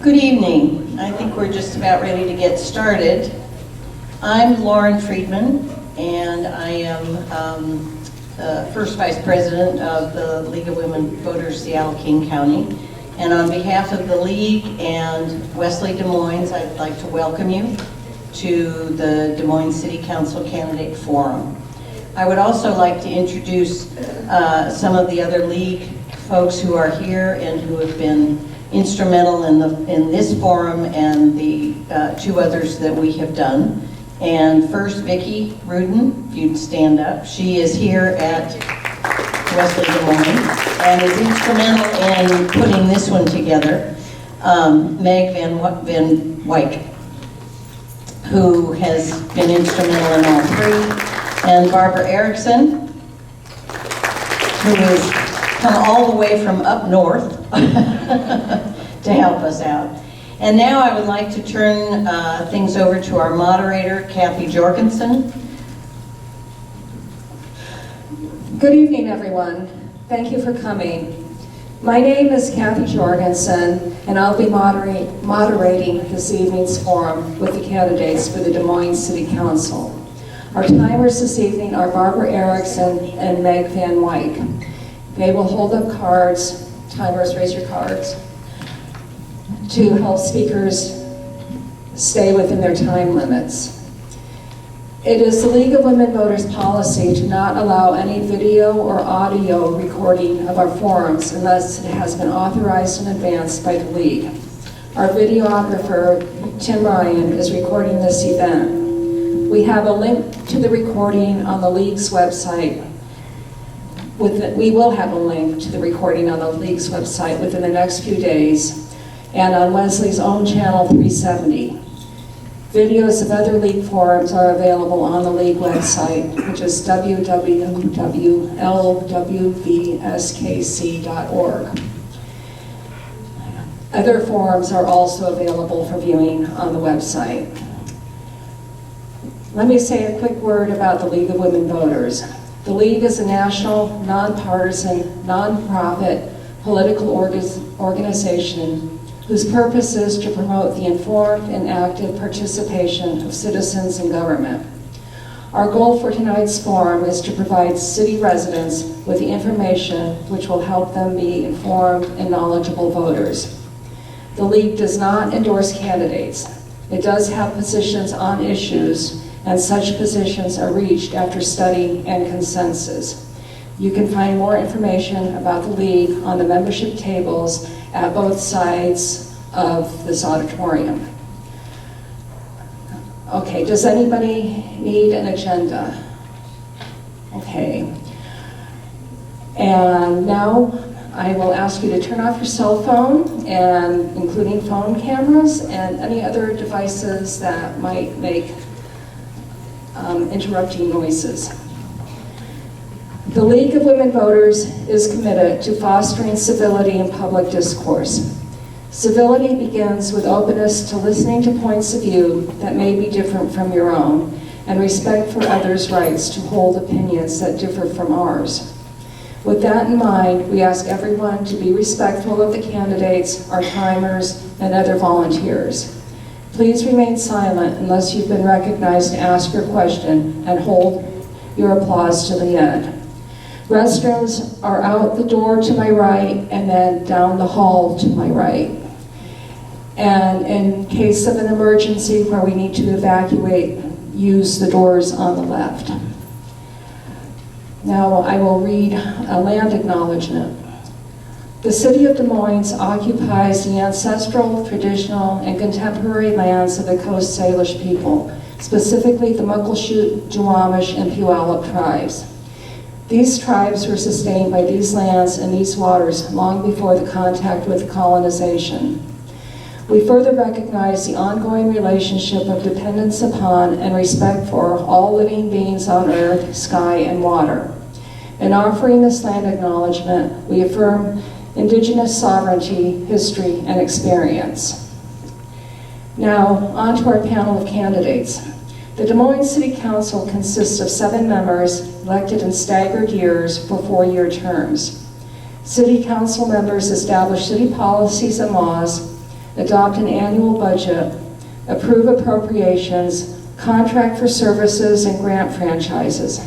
Good evening. I think we're just about ready to get started. I'm Lauren Friedman, and I am First Vice President of the League of Women Voters, Seattle-King County. And on behalf of the League and Wesley Des Moines, I'd like to welcome you to the Des Moines City Council Candidate Forum. I would also like to introduce some of the other League folks who are here and who have been instrumental in this forum and the two others that we have done. And first, Vicki Rudin, if you'd stand up. She is here at Wesley Des Moines and is instrumental in putting this one together. Meg Van Wyk, who has been instrumental in all three, and Barbara Erickson, who has come all the way from up north to help us out. And now I would like to turn things over to our moderator, Kathy Jorgensen. Good evening, everyone. Thank you for coming. My name is Kathy Jorgensen, and I'll be moderating this evening's forum with the candidates for the Des Moines City Council. Our timers this evening are Barbara Erickson and Meg Van Wyk. They will hold up cards, timers, raise your cards, to help speakers stay within their time limits. It is the League of Women Voters policy to not allow any video or audio recording of our forums unless it has been authorized in advance by the League. Our videographer, Tim Ryan, is recording this event. We have a link to the recording on the League's website. We will have a link to the recording on the League's website within the next few days and on Wesley's own channel 370. Videos of other League forums are available on the League website, which is www.lwvskc.org. Other forums are also available for viewing on the website. Let me say a quick word about the League of Women Voters. The League is a national, nonpartisan, nonprofit political organization whose purpose is to promote the informed and active participation of citizens in government. Our goal for tonight's forum is to provide city residents with the information which will help them be informed and knowledgeable voters. The League does not endorse candidates. It does have positions on issues, and such positions are reached after study and consensus. You can find more information about the League on the membership tables at both sides of this auditorium. Okay, does anybody need an agenda? Okay. And now I will ask you to turn off your cell phone, and including phone cameras and any other devices that might make interrupting noises. The League of Women Voters is committed to fostering civility in public discourse. Civility begins with openness to listening to points of view that may be different from your own, and respect for others' rights to hold opinions that differ from ours. With that in mind, we ask everyone to be respectful of the candidates, our timers, and other volunteers. Please remain silent unless you've been recognized to ask your question, and hold your applause to the end. Restrooms are out the door to my right and then down the hall to my right. And in case of an emergency where we need to evacuate, use the doors on the left. Now I will read a land acknowledgement. The City of Des Moines occupies the ancestral, traditional, and contemporary lands of the Coast Salish people, specifically the Muckleshoot, Duwamish, and Puyallup tribes. These tribes were sustained by these lands and these waters long before the contact with colonization. We further recognize the ongoing relationship of dependence upon and respect for all living beings on earth, sky, and water. In offering this land acknowledgement, we affirm Indigenous sovereignty, history, and experience. Now, on to our panel of candidates. The Des Moines City Council consists of 7 members elected in staggered years for 4-year terms. City Council members establish city policies and laws, adopt an annual budget, approve appropriations, contract for services, and grant franchises.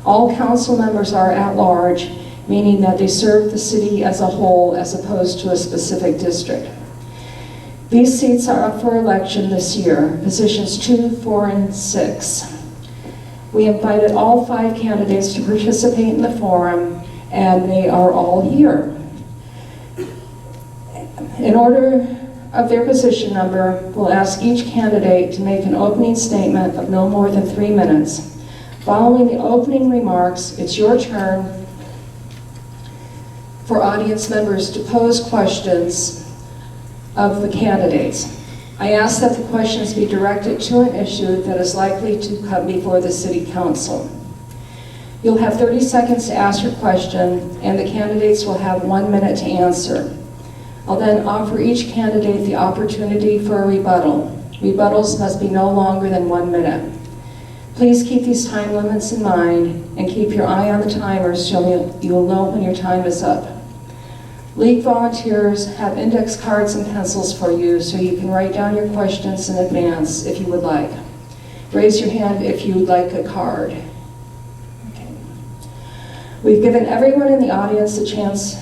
All council members are at large, meaning that they serve the city as a whole as opposed to a specific district. These seats are up for election this year, positions 2, 4, and 6. We invited all 5 candidates to participate in the forum, and they are all here. In order of their position number, we'll ask each candidate to make an opening statement of no more than 3 minutes. Following the opening remarks, it's your turn for audience members to pose questions of the candidates. I ask that the questions be directed to an issue that is likely to come before the City Council. You'll have 30 seconds to ask your question, and the candidates will have 1 minute to answer. I'll then offer each candidate the opportunity for a rebuttal. Rebuttals must be no longer than 1 minute. Please keep these time limits in mind and keep your eye on the timer so you'll know when your time is up. League volunteers have index cards and pencils for you so you can write down your questions in advance if you would like. Raise your hand if you would like a card. Okay. We'll give everyone in the audience a chance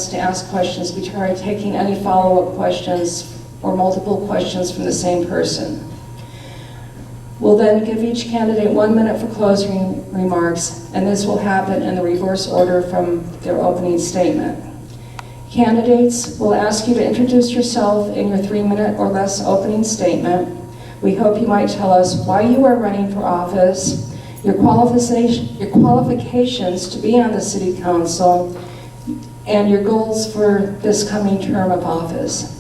to ask questions before taking any follow-up questions or multiple questions from the same person. We'll then give each candidate 1 minute for closing remarks, and this will happen in the reverse order from their opening statement. Candidates, we'll ask you to introduce yourself in your 3-minute or less opening statement. We hope you might tell us why you are running for office, your qualifications to be on the City Council, and your goals for this coming term of office.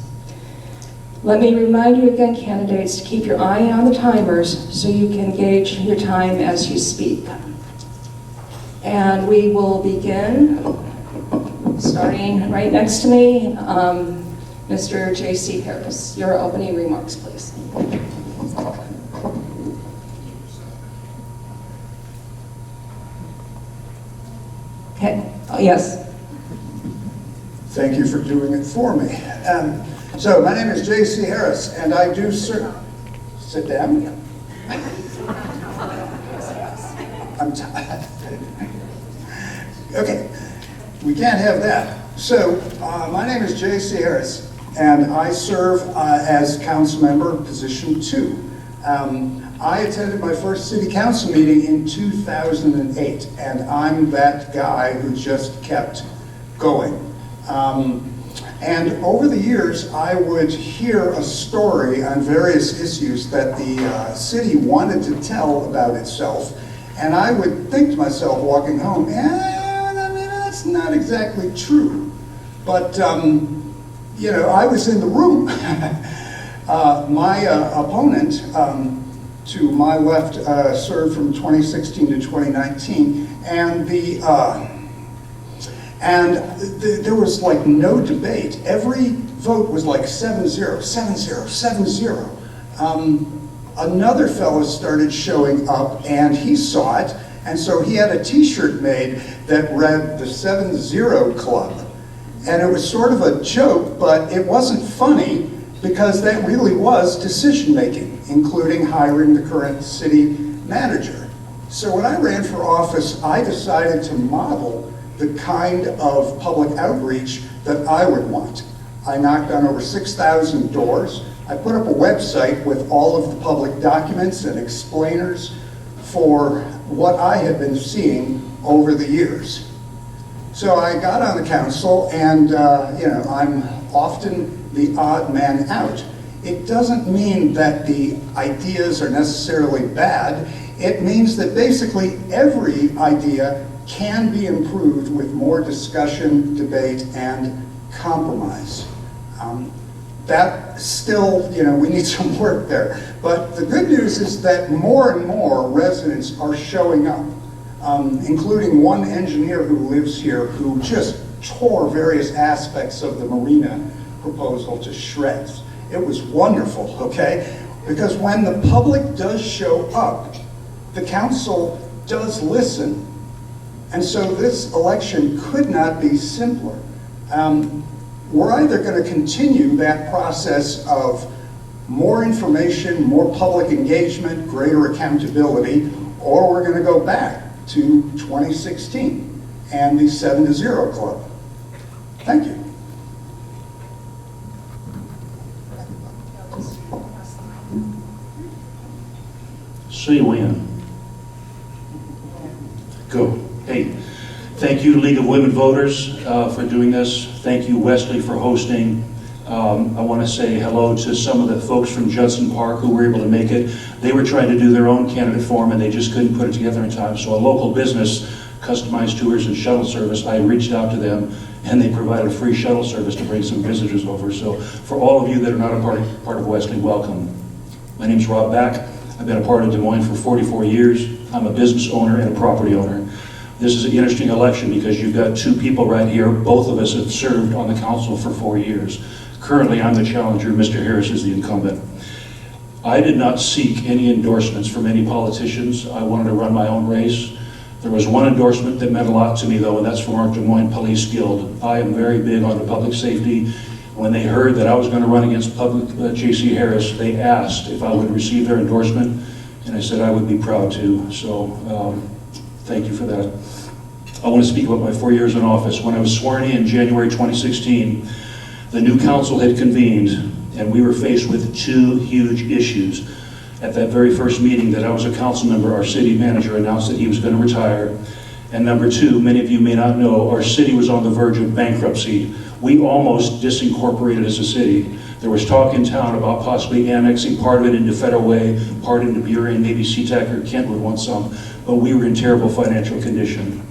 Let me remind you again, candidates, to keep your eye on the timers so you can gauge your time as you speak. And we will begin, starting right next to me, Mr. J.C. Harris. Your opening remarks, please. Okay, oh, yes. Thank you for doing it for me. So my name is J.C. Harris, and I do sit down. I'm tired. Okay, we can't have that. So my name is J.C. Harris, and I serve as council member, position 2. I attended my first city council meeting in 2008, and I'm that guy who just kept going. And over the years, I would hear a story on various issues that the city wanted to tell about itself, and I would think to myself walking home, that's not exactly true. But, you know, I was in the room. My opponent, to my left, served from 2016 to 2019, and there was like no debate. Every vote was like 7-0, 7-0, 7-0. Another fellow started showing up, and he saw it, and so he had a t-shirt made that read the 7-0 Club. And it was sort of a joke, but it wasn't funny because that really was decision-making, including hiring the current city manager. So when I ran for office, I decided to model the kind of public outreach that I would want. I knocked on over 6,000 doors. I put up a website with all of the public documents and explainers for what I had been seeing over the years. So I got on the council, and you know, I'm often the odd man out. It doesn't mean that the ideas are necessarily bad. It means that basically every idea can be improved with more discussion, debate, and compromise. That still, you know, we need some work there. But the good news is that more and more residents are showing up, including one engineer who lives here who just tore various aspects of the marina proposal to shreds. It was wonderful, okay? Because when the public does show up, the council does listen. And so this election could not be simpler. we're either going to continue that process of more information, more public engagement, greater accountability, or we're going to go back to 2016 and the 7-0 club. Thank you. See you when. Go. Hey, thank you, League of Women Voters, for doing this. Thank you, Wesley, for hosting. I want to say hello to some of the folks from Judson Park who were able to make it. They were trying to do their own candidate forum and they just couldn't put it together in time. So a local business, Customized Tours and Shuttle Service, I reached out to them and they provided a free shuttle service to bring some visitors over. So for all of you that are not a part of Wesley, welcome. My name's Rob Back. I've been a part of Des Moines for 44 years. I'm a business owner and a property owner. This is an interesting election because you've got two people right here. Both of us have served on the council for 4 years. Currently, I'm the challenger. Mr. Harris is the incumbent. I did not seek any endorsements from any politicians. I wanted to run my own race. There was one endorsement that meant a lot to me, though, and that's from our Des Moines Police Guild. I am very big on the public safety. When they heard that I was going to run against J.C. Harris, they asked if I would receive their endorsement, and I said I would be proud to. So thank you for that. I want to speak about my 4 years in office. When I was sworn in January 2016, the new council had convened, and we were faced with two huge issues. At that very first meeting that I was a council member, our city manager announced that he was going to retire. And number two, many of you may not know, our city was on the verge of bankruptcy. We almost disincorporated as a city. There was talk in town about possibly annexing part of it into Federal Way, part into Burien, maybe SeaTac or Kent would want some, but we were in terrible financial condition.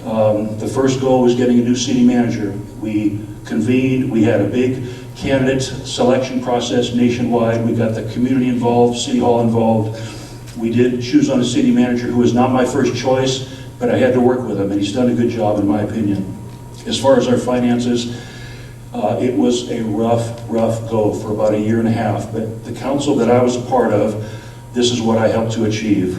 The first goal was getting a new city manager. We convened, we had a big candidate selection process nationwide. We got the community involved, City Hall involved. We did choose on a city manager who was not my first choice, but I had to work with him, and he's done a good job in my opinion. As far as our finances, it was a rough go for about 1.5 years, but the council that I was a part of, this is what I helped to achieve.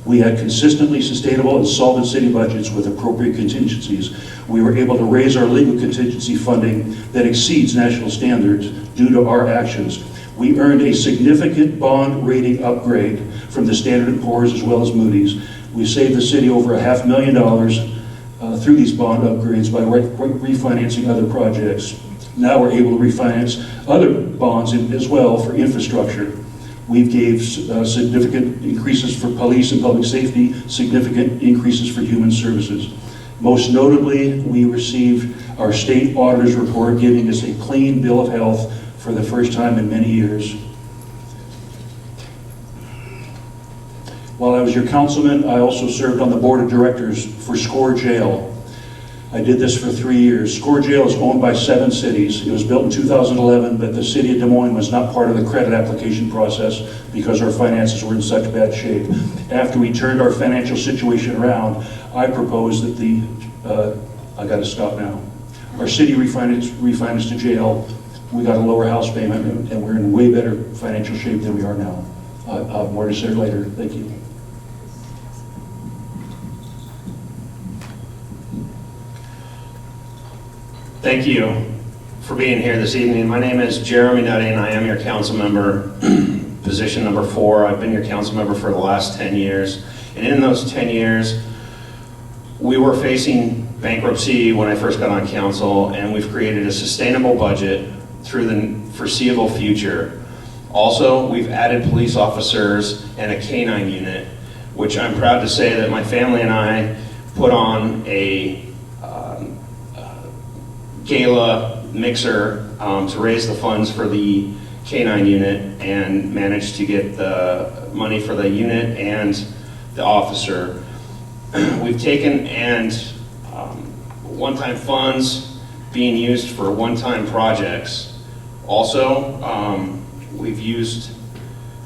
We had consistently sustainable and solvent city budgets with appropriate contingencies. We were able to raise our legal contingency funding that exceeds national standards due to our actions. We earned a significant bond rating upgrade from the Standard & Poor's as well as Moody's. We saved the city over $500,000 through these bond upgrades by refinancing other projects. Now we're able to refinance other bonds as well for infrastructure. We gave significant increases for police and public safety, significant increases for human services. Most notably, we received our state auditor's report giving us a clean bill of health for the first time in many years. While I was your councilman, I also served on the board of directors for SCORE Jail. I did this for 3 years. SCORE Jail is owned by 7 cities. It was built in 2011, but the city of Des Moines was not part of the credit application process because our finances were in such bad shape. After we turned our financial situation around, I proposed that I gotta stop now. Our city refinanced to jail. We got a lower house payment, and we're in way better financial shape than we are now. I'll have more to say later. Thank you. Thank you for being here this evening. My name is Jeremy Nutty, and I am your council member, position number 4. I've been your council member for the last 10 years. And in those 10 years, we were facing bankruptcy when I first got on council, and we've created a sustainable budget through the foreseeable future. Also, we've added police officers and a K-9 unit, which I'm proud to say that my family and I put on a gala mixer to raise the funds for the K-9 unit and managed to get the money for the unit and the officer. We've taken and one-time funds being used for one-time projects. Also, we've used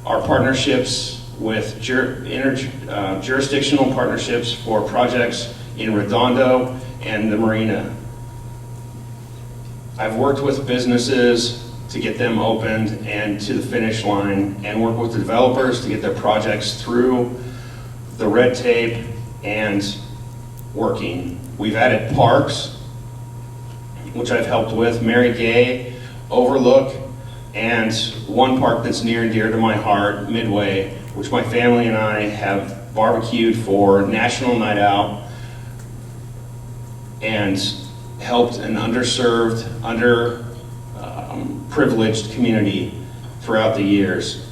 our partnerships with jurisdictional partnerships for projects in Redondo and the Marina. I've worked with businesses to get them opened and to the finish line, and work with developers to get their projects through the red tape and working. We've added parks. which I've helped with, Mary Gay, Overlook, and one park that's near and dear to my heart, Midway, which my family and I have barbecued for National Night Out and helped an underserved, underprivileged community throughout the years.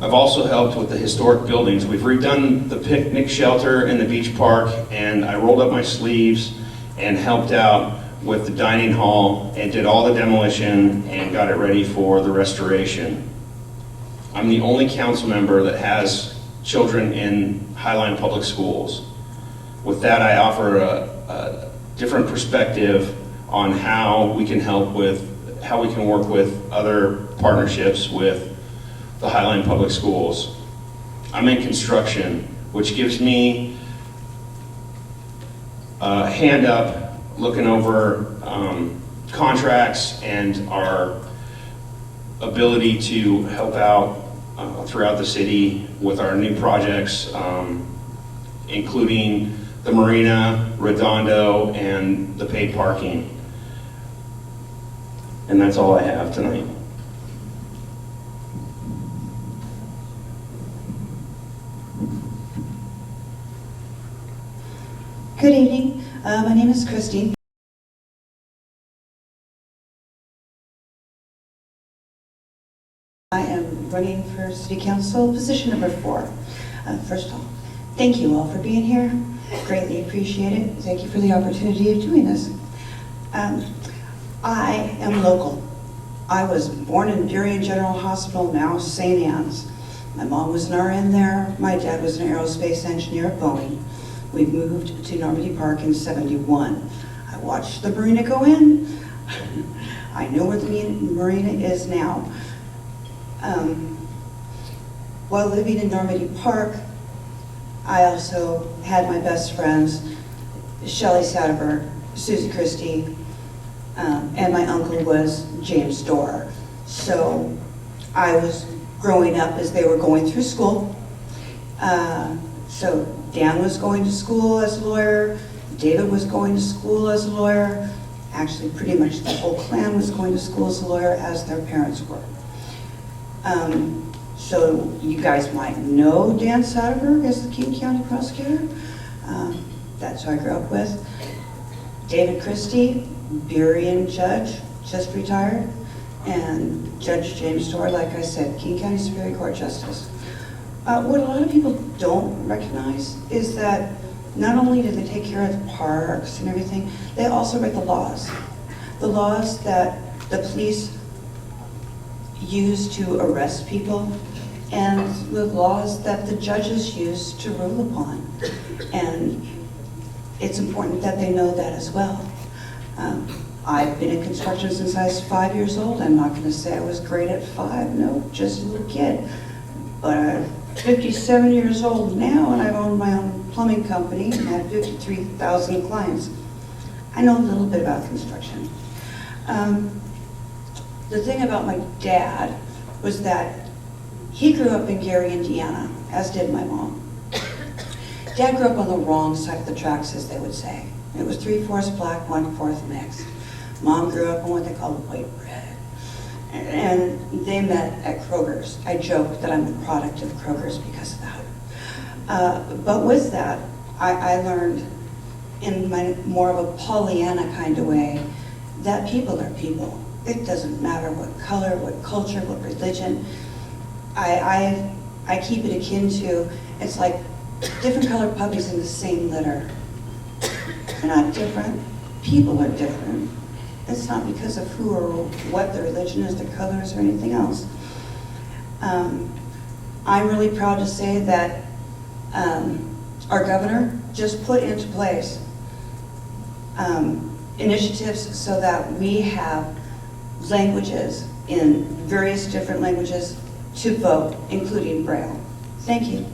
I've also helped with the historic buildings. We've redone the picnic shelter in the beach park, and I rolled up my sleeves and helped out with the dining hall and did all the demolition and got it ready for the restoration. I'm the only council member that has children in Highline Public Schools. With that, I offer a different perspective on how we can help with, how we can work with other partnerships with the Highline Public Schools. I'm in construction, which gives me a hand up looking over contracts and our ability to help out throughout the city with our new projects, including the marina, Redondo, and the paid parking. And that's all I have tonight. Good evening. My name is Christine. I am running for City Council, position number 4. First of all, thank you all for being here. Greatly appreciate it. Thank you for the opportunity of doing this. I am local. I was born in Burien General Hospital, now St. Anne's. My mom was an RN there. My dad was an aerospace engineer at Boeing. We moved to Normandy Park in '71. I watched the marina go in. I know where the marina is now. While living in Normandy Park, I also had my best friends, Shelley Satterberg, Susie Christie, and my uncle was James Dorr. So I was growing up as they were going through school. So Dan was going to school as a lawyer, David was going to school as a lawyer, actually pretty much the whole clan was going to school as a lawyer as their parents were. So you guys might know Dan Satterberg as the King County prosecutor. That's who I grew up with. David Christie, Burien judge, just retired, and Judge James Dorr, like I said, King County Superior Court Justice. What a lot of people don't recognize is that not only do they take care of the parks and everything, they also write the laws. The laws that the police use to arrest people and the laws that the judges use to rule upon. And it's important that they know that as well. I've been in construction since I was 5 years old. I'm not going to say I was great at 5, no, just a little kid. But I'm 57 years old now, and I've owned my own plumbing company and had 53,000 clients. I know a little bit about construction. The thing about my dad was that he grew up in Gary, Indiana, as did my mom. Dad grew up on the wrong side of the tracks, as they would say. It was 3/4 black, 1/4 mixed. Mom grew up on what they call white bread. And they met at Kroger's. I joke that I'm a product of Kroger's because of that. But with that, I learned in my more of a Pollyanna kind of way that people are people. It doesn't matter what color, what culture, what religion. I keep it akin to, it's like different colored puppies in the same litter. They're not different. People are different. It's not because of who or what their religion is, their colors, or anything else. I'm really proud to say that our governor just put into place initiatives so that we have languages in various different languages to vote, including Braille. Thank you.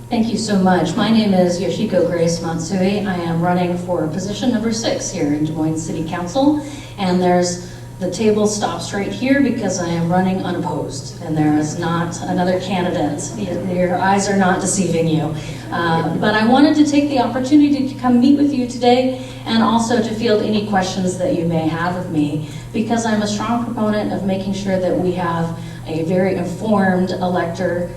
Thank you so much. My name is Yoshiko Grace Matsui. I am running for position number 6 here in Des Moines City Council, and there's The table stops right here because I am running unopposed, and there is not another candidate. Your eyes are not deceiving you. But I wanted to take the opportunity to come meet with you today and also to field any questions that you may have of me, because I'm a strong proponent of making sure that we have a very informed elector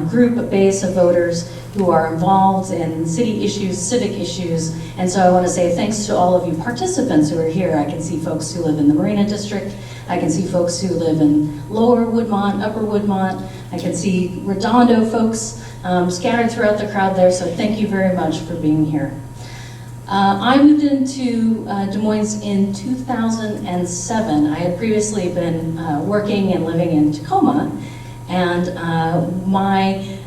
group base of voters who are involved in city issues, civic issues. And so I want to say thanks to all of you participants who are here. I can see folks who live in the Marina District. I can see folks who live in Lower Woodmont, Upper Woodmont. I can see Redondo folks scattered throughout the crowd there. So thank you very much for being here. I moved into Des Moines in 2007. I had previously been working and living in Tacoma, and my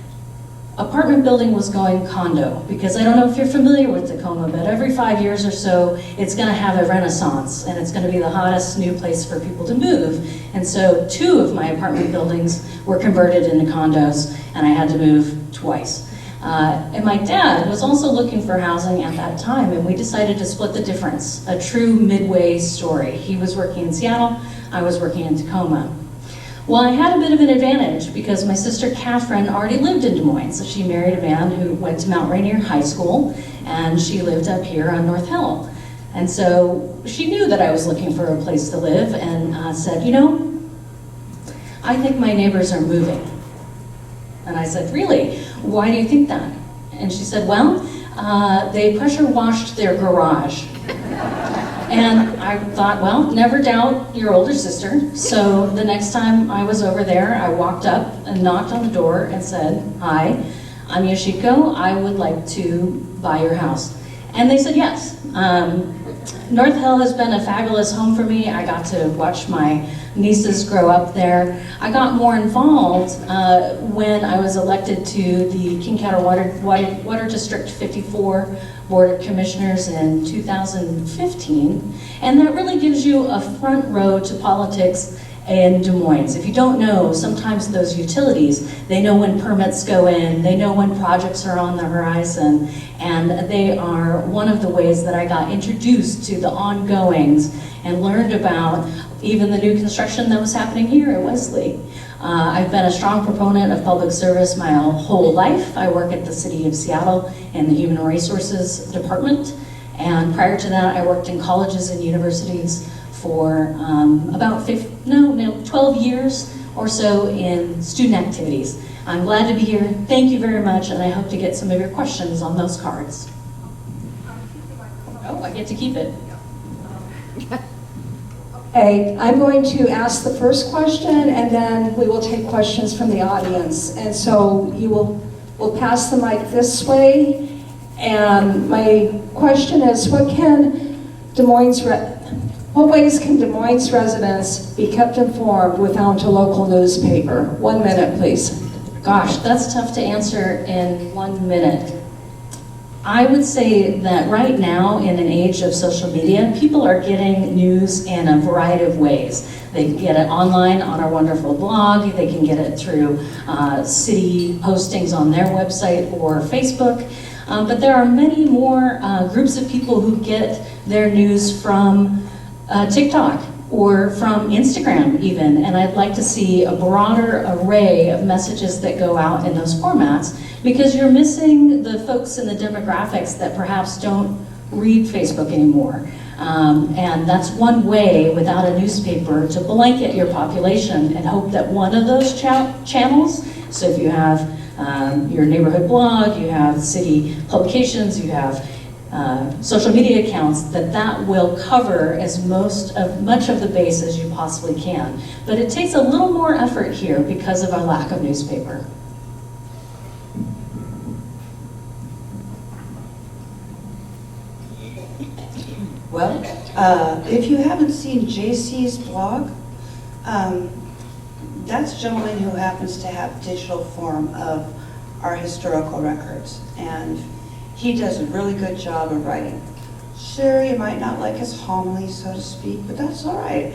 apartment building was going condo, because I don't know if you're familiar with Tacoma, but every 5 years or so, it's gonna have a renaissance, and it's gonna be the hottest new place for people to move. And so 2 of my apartment buildings were converted into condos, and I had to move twice. And my dad was also looking for housing at that time, and we decided to split the difference, a true midway story. He was working in Seattle, I was working in Tacoma. Well, I had a bit of an advantage because my sister Catherine already lived in Des Moines. So she married a man who went to Mount Rainier High School, and she lived up here on North Hill. And so she knew that I was looking for a place to live, and said, you know, I think my neighbors are moving. And I said, really? Why do you think that? And she said, well, they pressure washed their garage. And I thought, well, never doubt your older sister. So the next time I was over there, I walked up and knocked on the door and said, hi, I'm Yoshiko. I would like to buy your house. And they said yes. North Hill has been a fabulous home for me. I got to watch my nieces grow up there. I got more involved when I was elected to the King County Water District 54 Board of Commissioners in 2015, and that really gives you a front row to politics in Des Moines. If you don't know, sometimes those utilities, they know when permits go in, they know when projects are on the horizon, and they are one of the ways that I got introduced to the ongoings and learned about even the new construction that was happening here at Wesley. I've been a strong proponent of public service my whole life. I work at the City of Seattle in the Human Resources Department, and prior to that I worked in colleges and universities for about 12 years or so in student activities. I'm glad to be here. Thank you very much, and I hope to get some of your questions on those cards. Oh, I get to keep it. Hey, I'm going to ask the first question, and then we will take questions from the audience. And so we'll pass the mic this way. And my question is, what ways can Des Moines residents be kept informed without a local newspaper? 1 minute, please. Gosh, that's tough to answer in 1 minute. I would say that right now, in an age of social media, people are getting news in a variety of ways. They can get it online on our wonderful blog, they can get it through city postings on their website or Facebook, but there are many more groups of people who get their news from TikTok or from Instagram even, and I'd like to see a broader array of messages that go out in those formats, because you're missing the folks in the demographics that perhaps don't read Facebook anymore. And that's one way, without a newspaper, to blanket your population and hope that one of those channels, so if you have your neighborhood blog, you have city publications, you have social media accounts, that will cover as much of the base as you possibly can. But it takes a little more effort here because of our lack of newspaper. Well, if you haven't seen JC's blog, that's a gentleman who happens to have digital form of our historical records, and he does a really good job of writing. Sure, you might not like his homily, so to speak, but that's all right.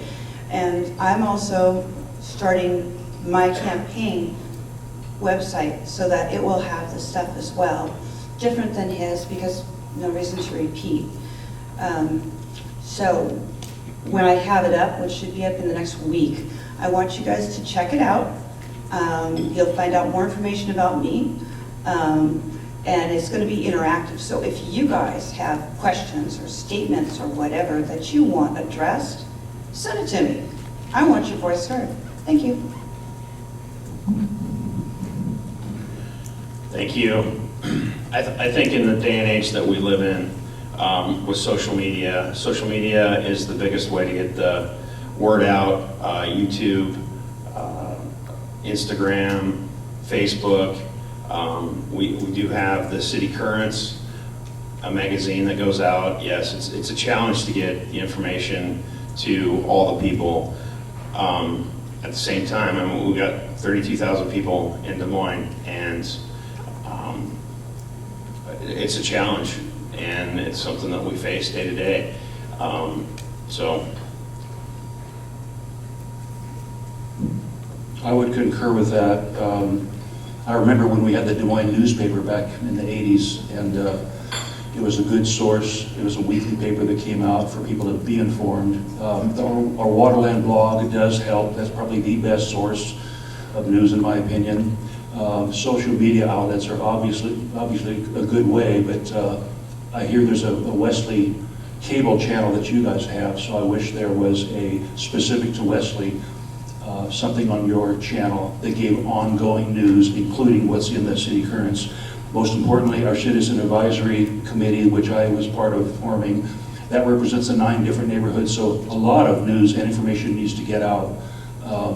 And I'm also starting my campaign website so that it will have the stuff as well, different than his, because no reason to repeat. So when I have it up, which should be up in the next week, I want you guys to check it out. You'll find out more information about me, and it's going to be interactive. So if you guys have questions or statements or whatever that you want addressed, send it to me. I want your voice heard. Thank you. Thank you. I think in the day and age that we live in, with social media is the biggest way to get the word out. YouTube, Instagram, Facebook. We do have the City Currents, a magazine that goes out. Yes, it's a challenge to get the information to all the people. At the same time, I mean, we've got 32,000 people in Des Moines, and it's a challenge, and it's something that we face day to day. So I would concur with that. I remember when we had the Des Moines newspaper back in the 80s, and it was a good source. It was a weekly paper that came out for people to be informed. Our Waterland blog does help. That's probably the best source of news in my opinion. Social media outlets are obviously a good way, but I hear there's a Wesley cable channel that you guys have, so I wish there was a specific to Wesley, something on your channel that gave ongoing news, including what's in the City Currents. Most importantly, our Citizen Advisory Committee, which I was part of forming, that represents the 9 different neighborhoods, so a lot of news and information needs to get out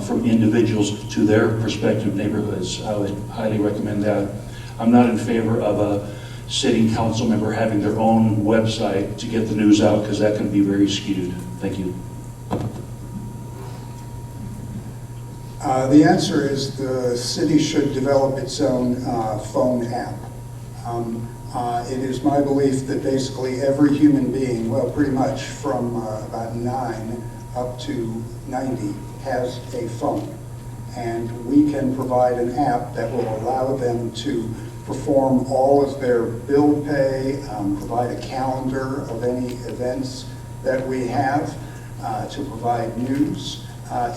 from individuals to their respective neighborhoods. I would highly recommend that. I'm not in favor of a sitting council member having their own website to get the news out, because that can be very skewed. Thank you. The answer is the city should develop its own phone app. It is my belief that basically every human being, well, pretty much from about 9 up to 90, has a phone. And we can provide an app that will allow them to perform all of their bill pay, provide a calendar of any events that we have, to provide news.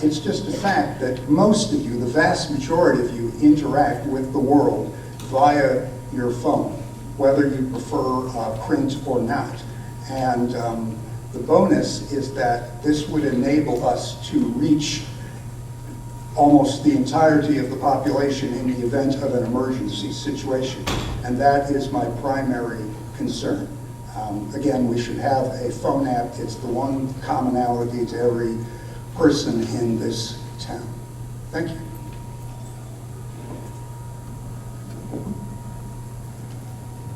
It's just a fact that most of you, the vast majority of you, interact with the world via your phone, whether you prefer print or not. And the bonus is that this would enable us to reach almost the entirety of the population in the event of an emergency situation. And that is my primary concern. Again, we should have a phone app. It's the one commonality to every person in this town. Thank you.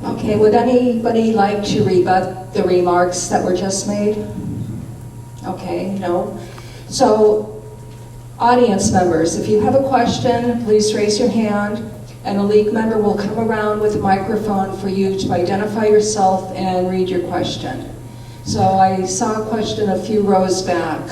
Okay, would anybody like to rebut the remarks that were just made? Okay, no. So, audience members, if you have a question, please raise your hand, and a league member will come around with a microphone for you to identify yourself and read your question. So I saw a question a few rows back.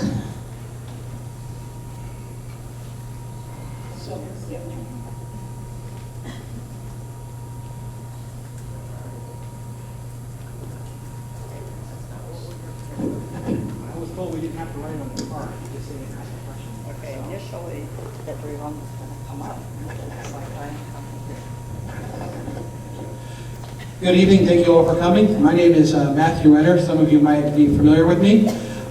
We didn't have to write on the card, you just say you ask a question. Okay, initially, everyone was going to come up. Good evening, thank you all for coming. My name is Matthew Renner. Some of you might be familiar with me.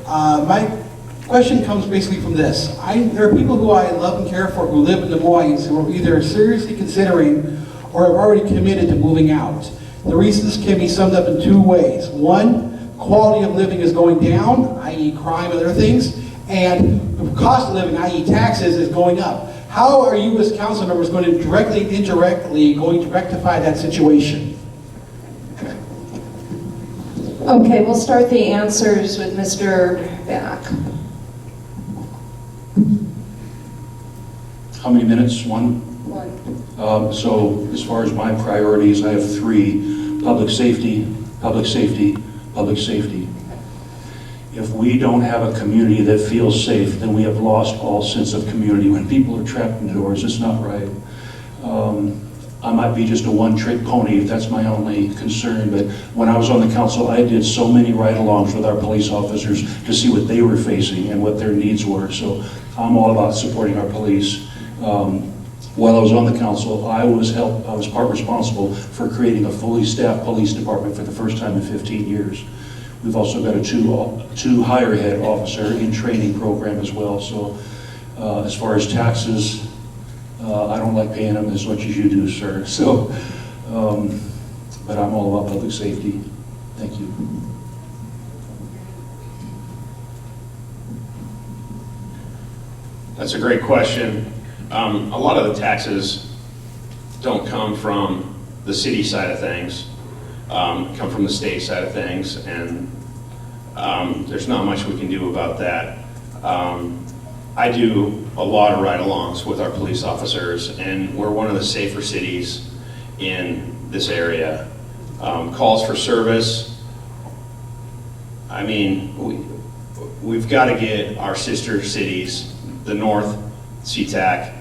My question comes basically from this. There are people who I love and care for who live in Des Moines who are either seriously considering or have already committed to moving out. The reasons can be summed up in 2 ways. One, quality of living is going down, i.e. crime and other things, and the cost of living, i.e. taxes, is going up. How are you as council members going to directly, indirectly, going to rectify that situation? Okay, we'll start the answers with Mr. Back. How many minutes? 1? 1. So as far as my priorities, I have 3. Public safety, public safety, public safety. If we don't have a community that feels safe, then we have lost all sense of community. When people are trapped indoors, it's not right. I might be just a one-trick pony if that's my only concern, but when I was on the council, I did so many ride-alongs with our police officers to see what they were facing and what their needs were. So I'm all about supporting our police. While I was on the council, I was part responsible for creating a fully staffed police department for the first time in 15 years. We've also got a two higher head officer in training program as well. So as far as taxes, I don't like paying them as much as you do, sir. So, but I'm all about public safety. Thank you. That's a great question. A lot of the taxes don't come from the city side of things, come from the state side of things, and there's not much we can do about that. I do a lot of ride-alongs with our police officers, and we're one of the safer cities in this area. Calls for service, I mean, we've got to get our sister cities, the north, SeaTac,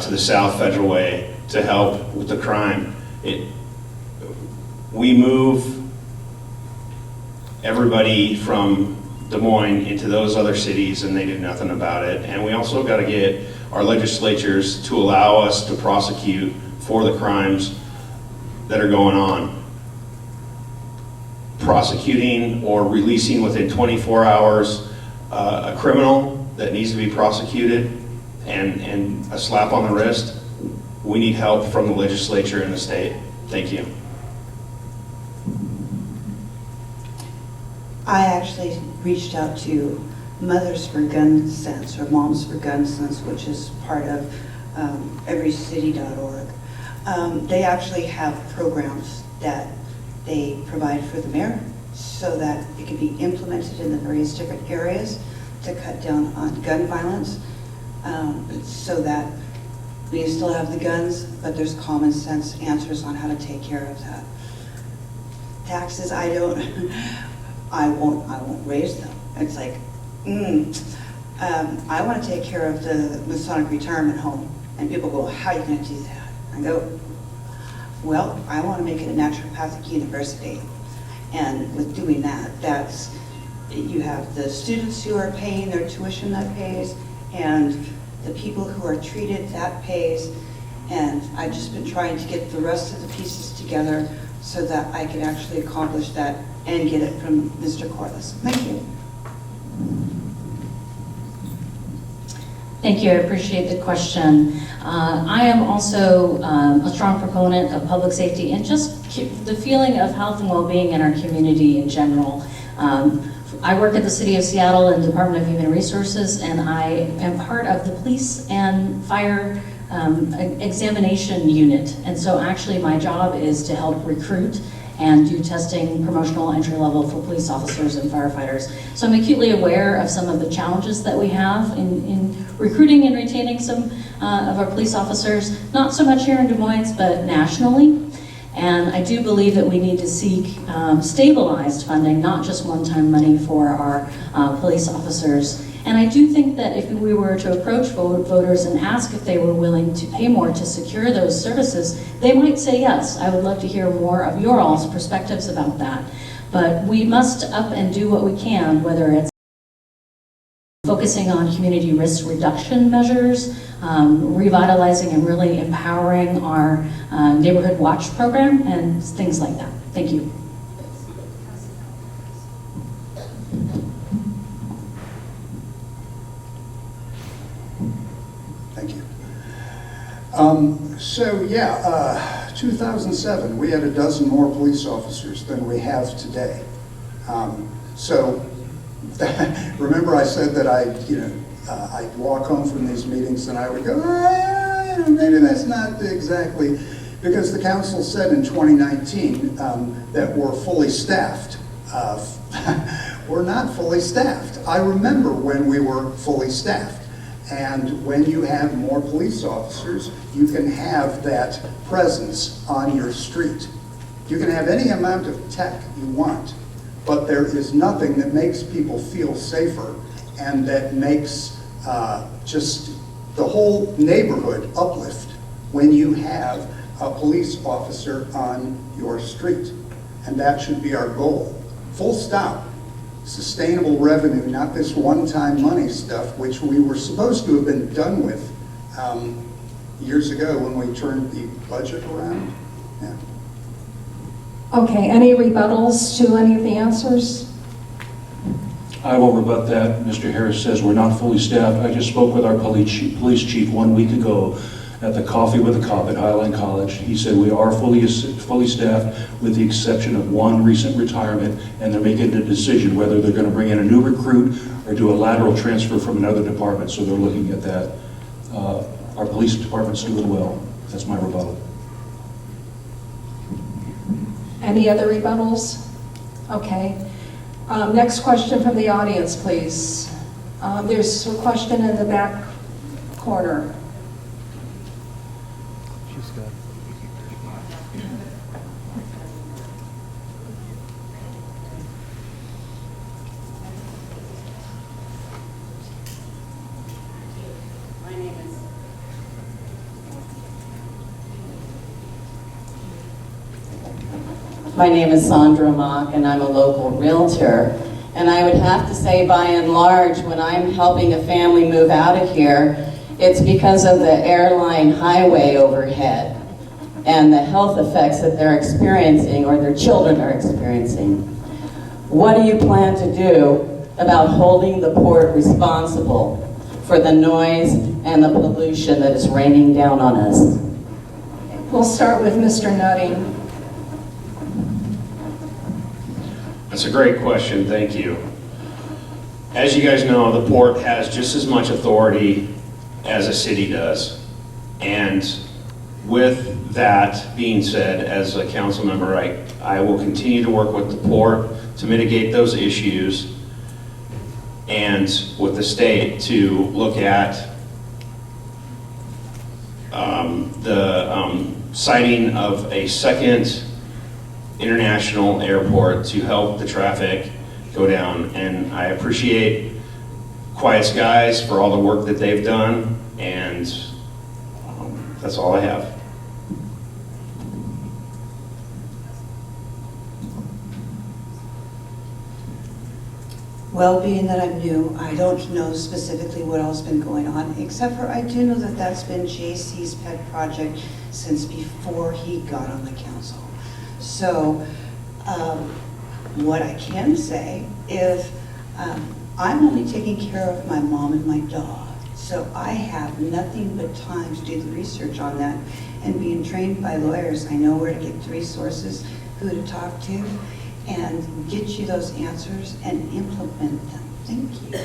to the south, Federal Way, to help with the crime. We move everybody from Des Moines into those other cities and they do nothing about it. And we also got to get our legislatures to allow us to prosecute for the crimes that are going on. Prosecuting or releasing within 24 hours a criminal that needs to be prosecuted and a slap on the wrist. We need help from the legislature and the state. Thank you. I actually reached out to Mothers for Gun Sense, or Moms for Gun Sense, which is part of everycity.org. They actually have programs that they provide for the mayor so that it can be implemented in the various different areas to cut down on gun violence, so that we still have the guns, but there's common sense answers on how to take care of that. Taxes, I won't raise them. It's like, I want to take care of the Masonic retirement home. And people go, how are you going to do that? I go, well, I want to make it a naturopathic university. And with doing that, you have the students who are paying their tuition that pays, and the people who are treated that pays. And I've just been trying to get the rest of the pieces together so that I can actually accomplish that and get it from Mr. Corliss. Thank you. Thank you, I appreciate the question. I am also a strong proponent of public safety and just the feeling of health and well-being in our community in general. I work at the City of Seattle and Department of Human Resources, and I am part of the police and fire examination unit. And so actually my job is to help recruit and do testing, promotional entry level for police officers and firefighters. So I'm acutely aware of some of the challenges that we have in recruiting and retaining some of our police officers, not so much here in Des Moines, but nationally. And I do believe that we need to seek stabilized funding, not just one-time money for our police officers. And I do think that if we were to approach voters and ask if they were willing to pay more to secure those services, they might say yes. I would love to hear more of your all's perspectives about that. But we must up and do what we can, whether it's focusing on community risk reduction measures, revitalizing and really empowering our neighborhood watch program, and things like that. Thank you. Thank you. 2007, we had a dozen more police officers than we have today. Remember I said that I'd walk home from these meetings and I would go, maybe that's not exactly, because the council said in 2019 that we're fully staffed. We're not fully staffed. I remember when we were fully staffed. And when you have more police officers, you can have that presence on your street. You can have any amount of tech you want, but there is nothing that makes people feel safer and that makes just the whole neighborhood uplift when you have a police officer on your street. And that should be our goal. Full stop. Sustainable revenue, not this one-time money stuff, which we were supposed to have been done with years ago when we turned the budget around. Yeah. Okay, any rebuttals to any of the answers? I will rebut that. Mr. Harris says we're not fully staffed. I just spoke with our police chief 1 week ago at the Coffee with a Cop at Highline College. He said we are fully staffed with the exception of one recent retirement, and they're making a decision whether they're going to bring in a new recruit or do a lateral transfer from another department, so they're looking at that. Our police department's doing well. That's my rebuttal. Any other rebuttals? Okay. Next question from the audience, please. There's a question in the back corner. My name is Sandra Mock, and I'm a local realtor. And I would have to say, by and large, when I'm helping a family move out of here, it's because of the airline highway overhead and the health effects that they're experiencing or their children are experiencing. What do you plan to do about holding the port responsible for the noise and the pollution that is raining down on us? We'll start with Mr. Nutting. That's a great question, thank you. As you guys know, the port has just as much authority as a city does. And with that being said, as a council member, I will continue to work with the port to mitigate those issues and with the state to look at the siting of a second international airport to help the traffic go down. And I appreciate Quiet Skies for all the work that they've done, and that's all I have. Well, being that I'm new, I don't know specifically what else has been going on, except for I do know that that's been JC's pet project since before he got on the council. So what I can say is I'm only taking care of my mom and my dog. So I have nothing but time to do the research on that. And being trained by lawyers, I know where to get the resources, who to talk to, and get you those answers and implement them. Thank you.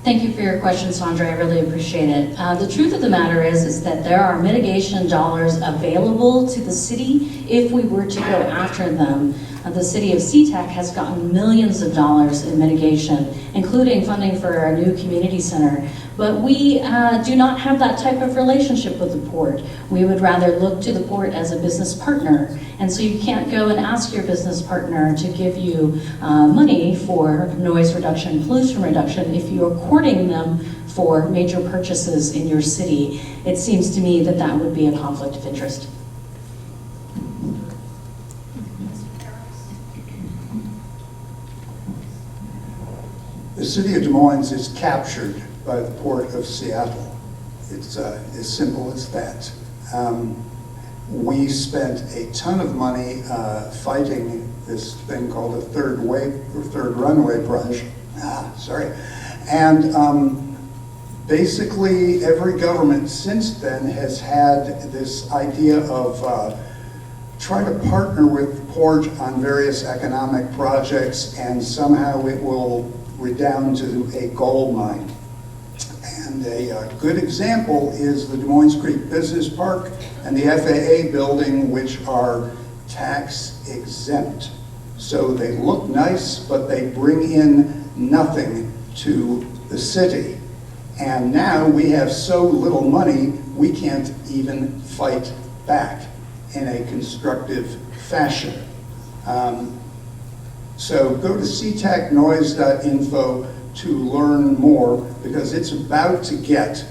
Thank you for your question, Sandra. I really appreciate it. The truth of the matter is that there are mitigation dollars available to the city if we were to go after them. The city of SeaTac has gotten millions of dollars in mitigation, including funding for our new community center. But we do not have that type of relationship with the port. We would rather look to the port as a business partner. And so you can't go and ask your business partner to give you money for noise reduction, pollution reduction, if you're courting them for major purchases in your city. It seems to me that that would be a conflict of interest. The city of Des Moines is captured by the Port of Seattle. It's as simple as that. We spent a ton of money fighting this thing called a third runway project. And basically every government since then has had this idea of try to partner with the port on various economic projects, and somehow it will redound to a gold mine. And a good example is the Des Moines Creek Business Park and the FAA building, which are tax exempt. So they look nice, but they bring in nothing to the city. And now we have so little money, we can't even fight back in a constructive fashion. So go to ctacnoise.info to learn more, because it's about to get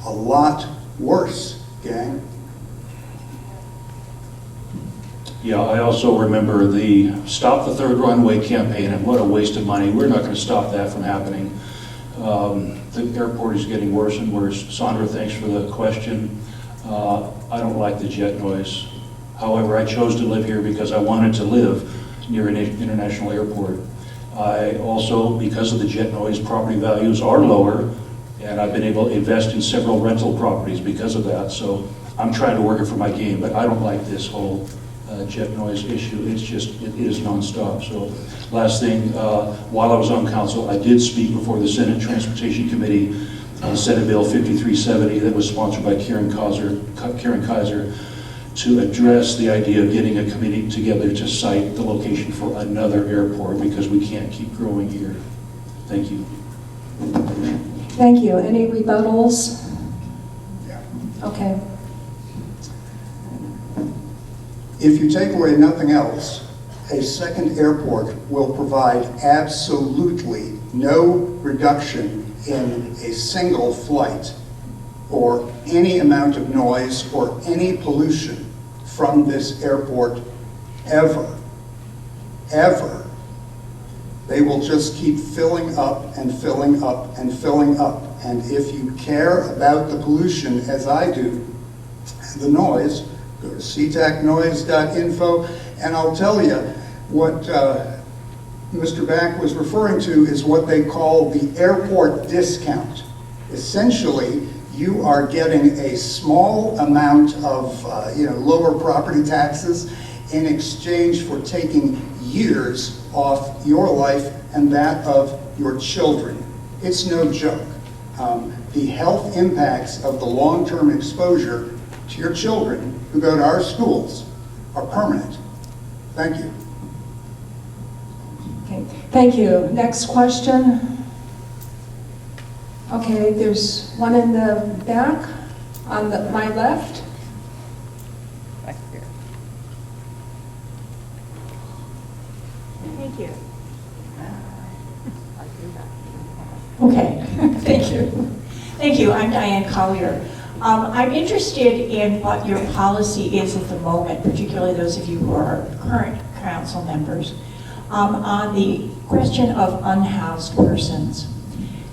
a lot worse Gang? Yeah, I also remember the Stop the Third Runway campaign, and what a waste of money. We're not going to stop that from happening. The airport is getting worse and worse. Sandra, thanks for the question. I don't like the jet noise. However, I chose to live here because I wanted to live near an international airport. I also, because of the jet noise, property values are lower, and I've been able to invest in several rental properties because of that. So I'm trying to work it for my game, but I don't like this whole jet noise issue. It's just, it is nonstop. So last thing, while I was on council, I did speak before the Senate Transportation Committee on Senate Bill 5370 that was sponsored by Karen Kaiser to address the idea of getting a committee together to cite the location for another airport because we can't keep growing here. Thank you. Thank you. Any rebuttals? Yeah. Okay. If you take away nothing else, a second airport will provide absolutely no reduction in a single flight or any amount of noise or any pollution from this airport ever, ever. They will just keep filling up and filling up and filling up. And if you care about the pollution, as I do, and the noise, go to ctacnoise.info, and I'll tell you what Mr. Back was referring to is what they call the airport discount. Essentially, you are getting a small amount of lower property taxes in exchange for taking years off your life and that of your children. It's no joke. The health impacts of the long-term exposure to your children who go to our schools are permanent. Thank you. Okay. Thank you. Next question. Okay, there's one in the back on my left. Thank you. Okay, thank you. Thank you, I'm Diane Collier. I'm interested in what your policy is at the moment, particularly those of you who are current council members, on the question of unhoused persons.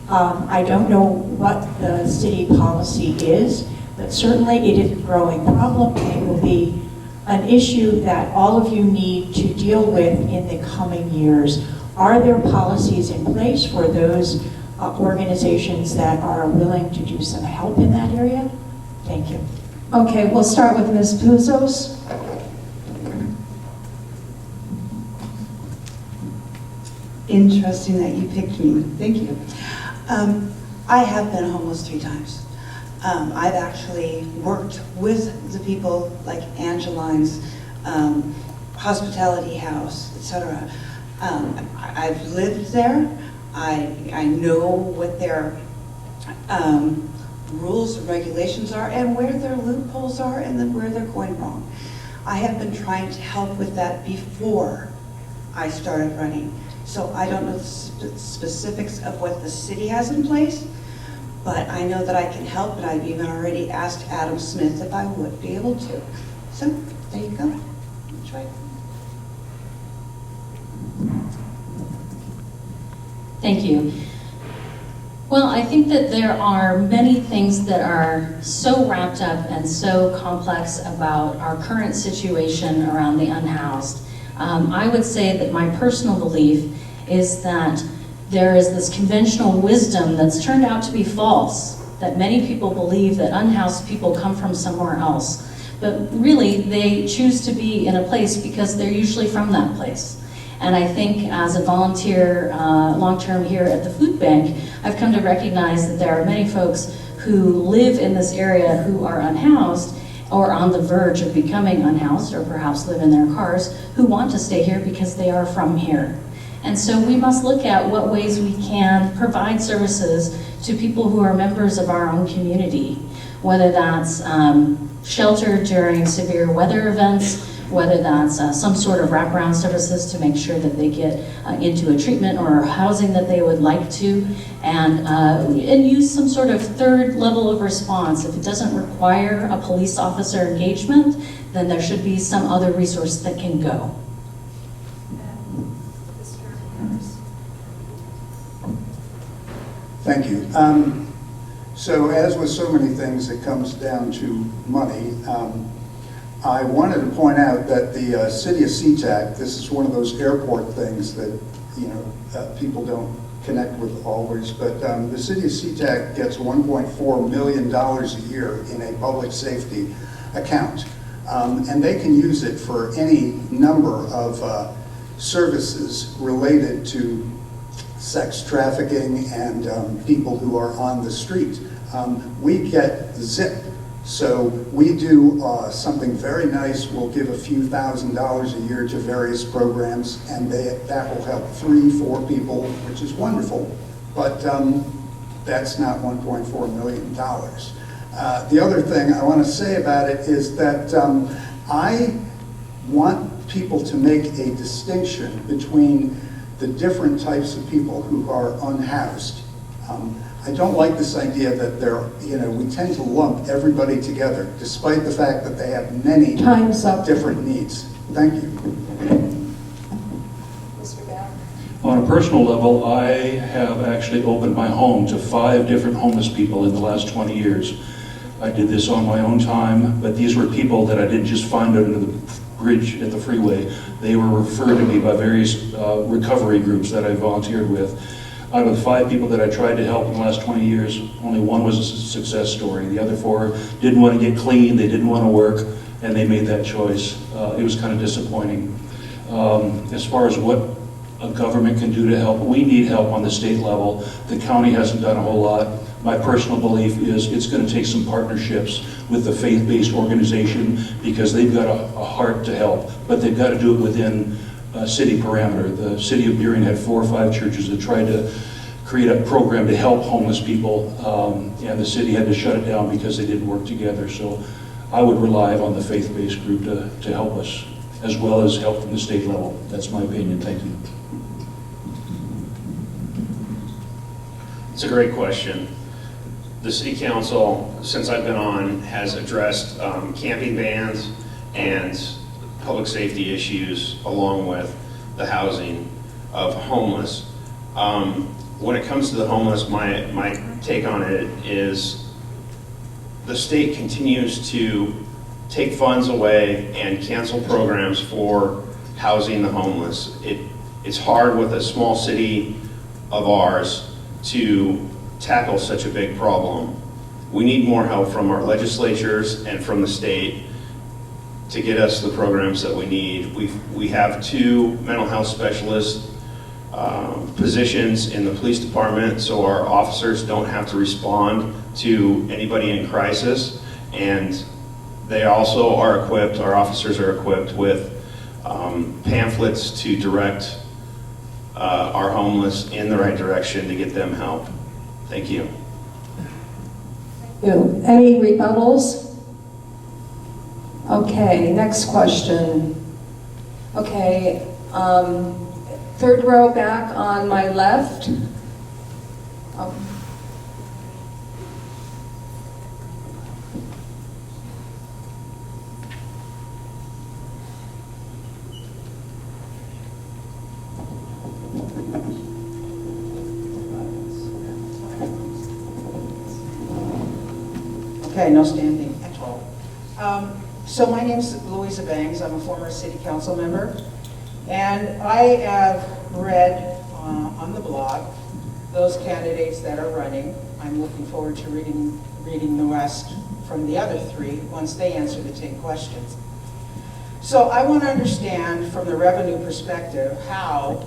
I don't know what the city policy is, but certainly it is a growing problem. It will be an issue that all of you need to deal with in the coming years. Are there policies in place for those organizations that are willing to do some help in that area? Thank you. Okay, we'll start with Ms. Puzos. Interesting that you picked me. Thank you. I have been homeless 3 times. I've actually worked with the people like Angeline's hospitality house, etc. I've lived there. I know what their rules and regulations are and where their loopholes are and then where they're going wrong. I have been trying to help with that before I started running. So I don't know the specifics of what the city has in place, but I know that I can help, and I've even already asked Adam Smith if I would be able to. So there you go. Try it. Thank you. Well, I think that there are many things that are so wrapped up and so complex about our current situation around the unhoused. I would say that my personal belief is that there is this conventional wisdom that's turned out to be false, that many people believe that unhoused people come from somewhere else. But really, they choose to be in a place because they're usually from that place. And I think as a volunteer long-term here at the food bank, I've come to recognize that there are many folks who live in this area who are unhoused or on the verge of becoming unhoused, or perhaps live in their cars, who want to stay here because they are from here. And so we must look at what ways we can provide services to people who are members of our own community, whether that's shelter during severe weather events, whether that's some sort of wraparound services to make sure that they get into a treatment or housing that they would like to, and use some sort of third level of response. If it doesn't require a police officer engagement, then there should be some other resource that can go. Thank you. So as with so many things, it comes down to money. I wanted to point out that the city of SeaTac, this is one of those airport things that people don't connect with always, but the city of SeaTac gets $1.4 million a year in a public safety account. And they can use it for any number of services related to sex trafficking and people who are on the street. We get ZIP. So we do something very nice. We'll give a few $1,000s a year to various programs, and that will help 3-4 people, which is wonderful. But that's not $1.4 million. The other thing I want to say about it is that I want people to make a distinction between the different types of people who are unhoused. I don't like this idea that we tend to lump everybody together, despite the fact that they have many different needs. Thank you. Mr. Babb? On a personal level, I have actually opened my home to 5 different homeless people in the last 20 years. I did this on my own time, but these were people that I didn't just find under the bridge at the freeway. They were referred to me by various recovery groups that I volunteered with. Out of the 5 people that I tried to help in the last 20 years, only 1 was a success story. The other 4 didn't want to get clean, they didn't want to work, and they made that choice. It was kind of disappointing. As far as what a government can do to help, we need help on the state level. The county hasn't done a whole lot. My personal belief is it's going to take some partnerships with the faith-based organization, because they've got a heart to help, but they've got to do it within city parameter. The city of Burien had 4 or 5 churches that tried to create a program to help homeless people, and the city had to shut it down because they didn't work together. So I would rely on the faith-based group to help us, as well as help from the state level. That's my opinion. Thank you. It's a great question. The city council, since I've been on, has addressed camping bans and public safety issues, along with the housing of homeless. When it comes to the homeless, my take on it is the state continues to take funds away and cancel programs for housing the homeless. It's hard with a small city of ours to tackle such a big problem. We need more help from our legislatures and from the state to get us the programs that we need. We have 2 mental health specialist positions in the police department, so our officers don't have to respond to anybody in crisis, and they also are equipped, our officers are equipped with pamphlets to direct our homeless in the right direction to get them help. Thank you. Any rebuttals? Okay, next question. Okay, 3rd row back on my left. Oh. Okay, no standing at all. So my name's Louisa Bangs. I'm a former city council member. And I have read on the blog those candidates that are running. I'm looking forward to reading the rest from the other 3 once they answer the 10 questions. So I want to understand from the revenue perspective how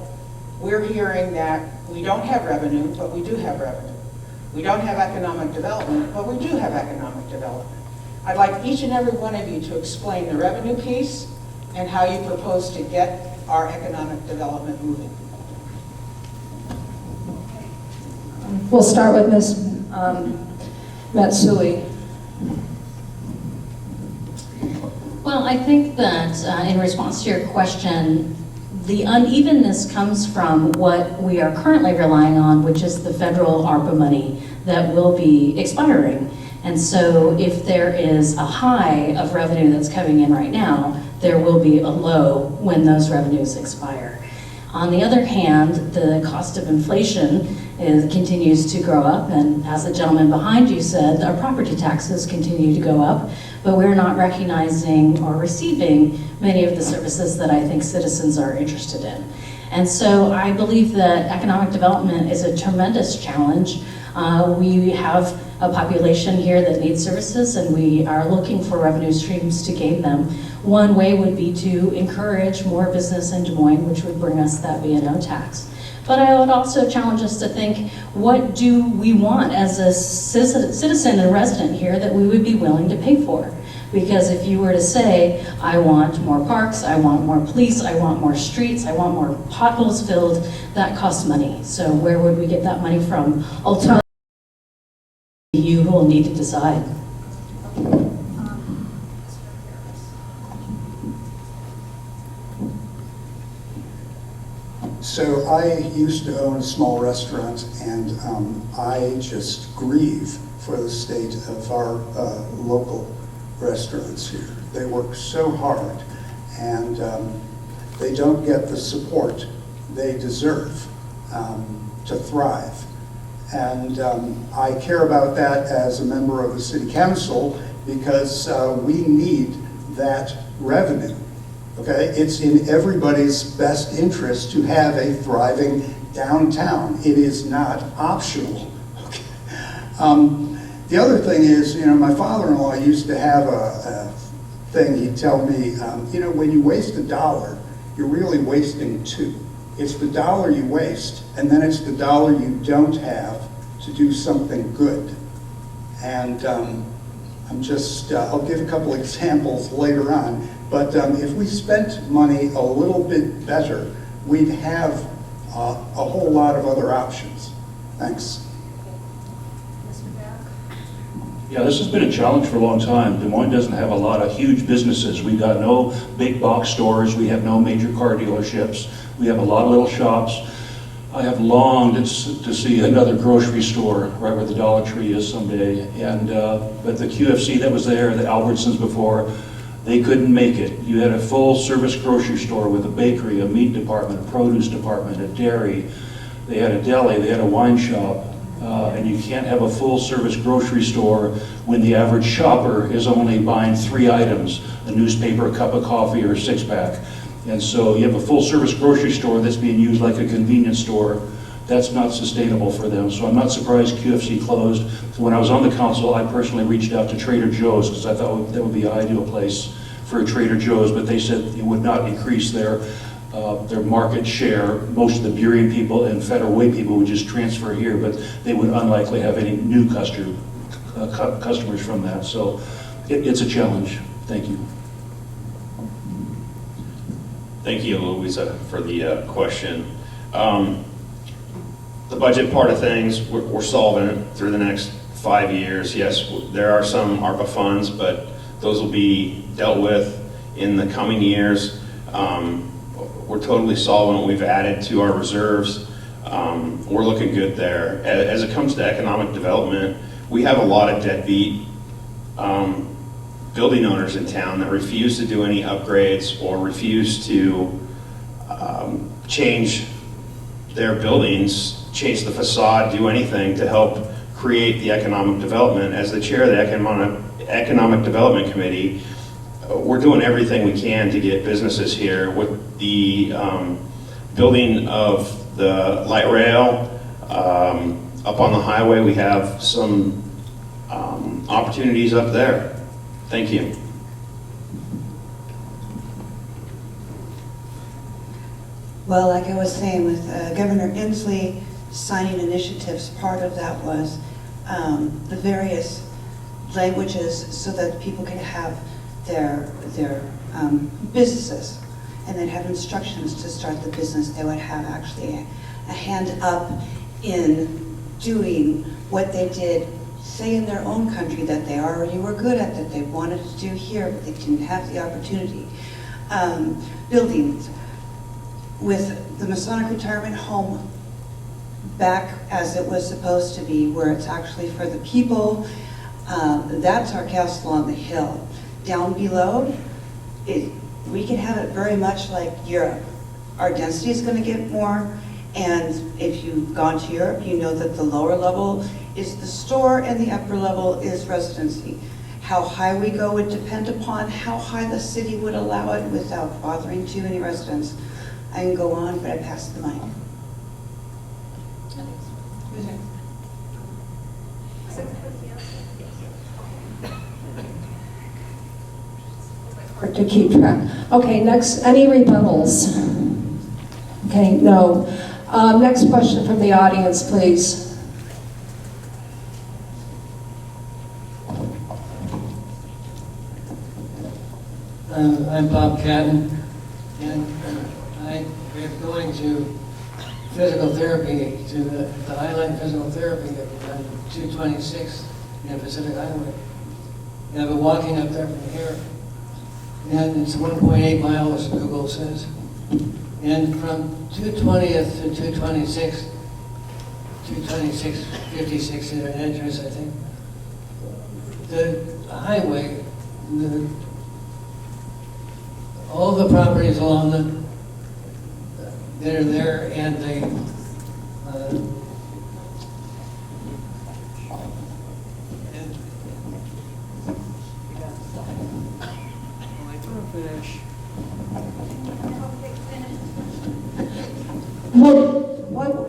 we're hearing that we don't have revenue, but we do have revenue. We don't have economic development, but we do have economic development. I'd like each and every one of you to explain the revenue piece and how you propose to get our economic development moving. We'll start with Ms. Matsui. Well, Well, I think that in response to your question, the unevenness comes from what we are currently relying on, which is the federal ARPA money that will be expiring. And so if there is a high of revenue that's coming in right now, there will be a low when those revenues expire. On the other hand, the cost of inflation continues to grow up, and as the gentleman behind you said, our property taxes continue to go up, but we're not recognizing or receiving many of the services that I think citizens are interested in. And so I believe that economic development is a tremendous challenge. We have a population here that needs services, and we are looking for revenue streams to gain them. One way would be to encourage more business in Des Moines, which would bring us that B&O tax. But I would also challenge us to think, what do we want as a citizen and resident here that we would be willing to pay for? Because if you were to say, I want more parks, I want more police, I want more streets, I want more potholes filled, that costs money. So where would we get that money from? Ultimately, you will need to decide. So I used to own a small restaurant, and I just grieve for the state of our local restaurants here. They work so hard, and they don't get the support they deserve to thrive. And I care about that as a member of the city council, because we need that revenue. Okay, it's in everybody's best interest to have a thriving downtown. It is not optional. Okay. The other thing is, my father-in-law used to have a thing. He'd tell me, when you waste $1, you're really wasting 2. It's the dollar you waste, and then it's the dollar you don't have to do something good. And I'll give a couple examples later on. But if we spent money a little bit better, we'd have a whole lot of other options. Thanks. Yeah, this has been a challenge for a long time. Des Moines doesn't have a lot of huge businesses. We've got no big box stores. We have no major car dealerships. We have a lot of little shops. I have longed to see another grocery store right where the Dollar Tree is someday. And but the QFC that was there, the Albertsons before, they couldn't make it. You had a full-service grocery store with a bakery, a meat department, a produce department, a dairy. They had a deli, they had a wine shop. And you can't have a full-service grocery store when the average shopper is only buying 3 items, a newspaper, a cup of coffee, or a 6-pack. And so you have a full-service grocery store that's being used like a convenience store. That's not sustainable for them. So I'm not surprised QFC closed. When I was on the council, I personally reached out to Trader Joe's because I thought that would be an ideal place for a Trader Joe's, but they said it would not increase their market share. Most of the Burien people and Federal Way people would just transfer here, but they would unlikely have any new customers from that. So it's a challenge. Thank you. Thank you, Louisa, for the question. The budget part of things, we're solving it through the next 5 years. Yes, there are some ARPA funds, but those will be dealt with in the coming years. We're totally solving what we've added to our reserves. We're looking good there. As it comes to economic development, we have a lot of deadbeat building owners in town that refuse to do any upgrades or refuse to change their buildings, change the facade, do anything to help create the economic development. As the chair of the Economic Development Committee, we're doing everything we can to get businesses here. With the building of the light rail up on the highway, we have some opportunities up there. Thank you. Well, like I was saying, with Governor Inslee signing initiatives, part of that was the various languages so that people could have their businesses, and they'd have instructions to start the business. They would have actually a hand up in doing what they did say in their own country that they already were good at, that they wanted to do here, but they didn't have the opportunity. Buildings with the Masonic Retirement Home back as it was supposed to be, where it's actually for the people. That's our castle on the hill. Down below, we can have it very much like Europe. Our density is going to get more, and if you've gone to Europe, you know that the lower level is the store and the upper level is residency. How high we go would depend upon how high the city would allow it without bothering too many residents. I can go on, but I passed the mic. Hard to keep track. Okay, next, any rebuttals? Okay, no. Next question from the audience, please. I'm Bob Catton, and I am going to physical therapy, to the Highline Physical Therapy on 226 in Pacific Highway. And I've been walking up there from here, and it's 1.8 miles, Google says. And from 220th to 226, 56 in an entrance, I think, the highway, all the properties along that are there, and they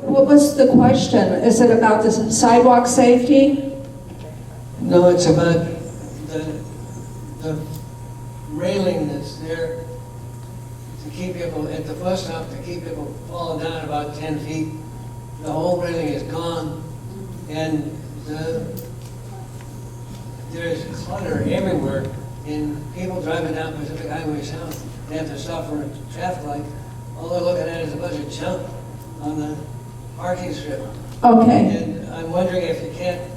What was the question? Is it about the sidewalk safety? no, it's about the railing that's there to keep people at the bus stop, to keep people falling down about 10 feet. The whole railing is gone, and there's clutter everywhere. And people driving down Pacific Highway South, they have to stop for a traffic light. All they're looking at is a bunch of junk on the parking strip. Okay. And I'm wondering if you can't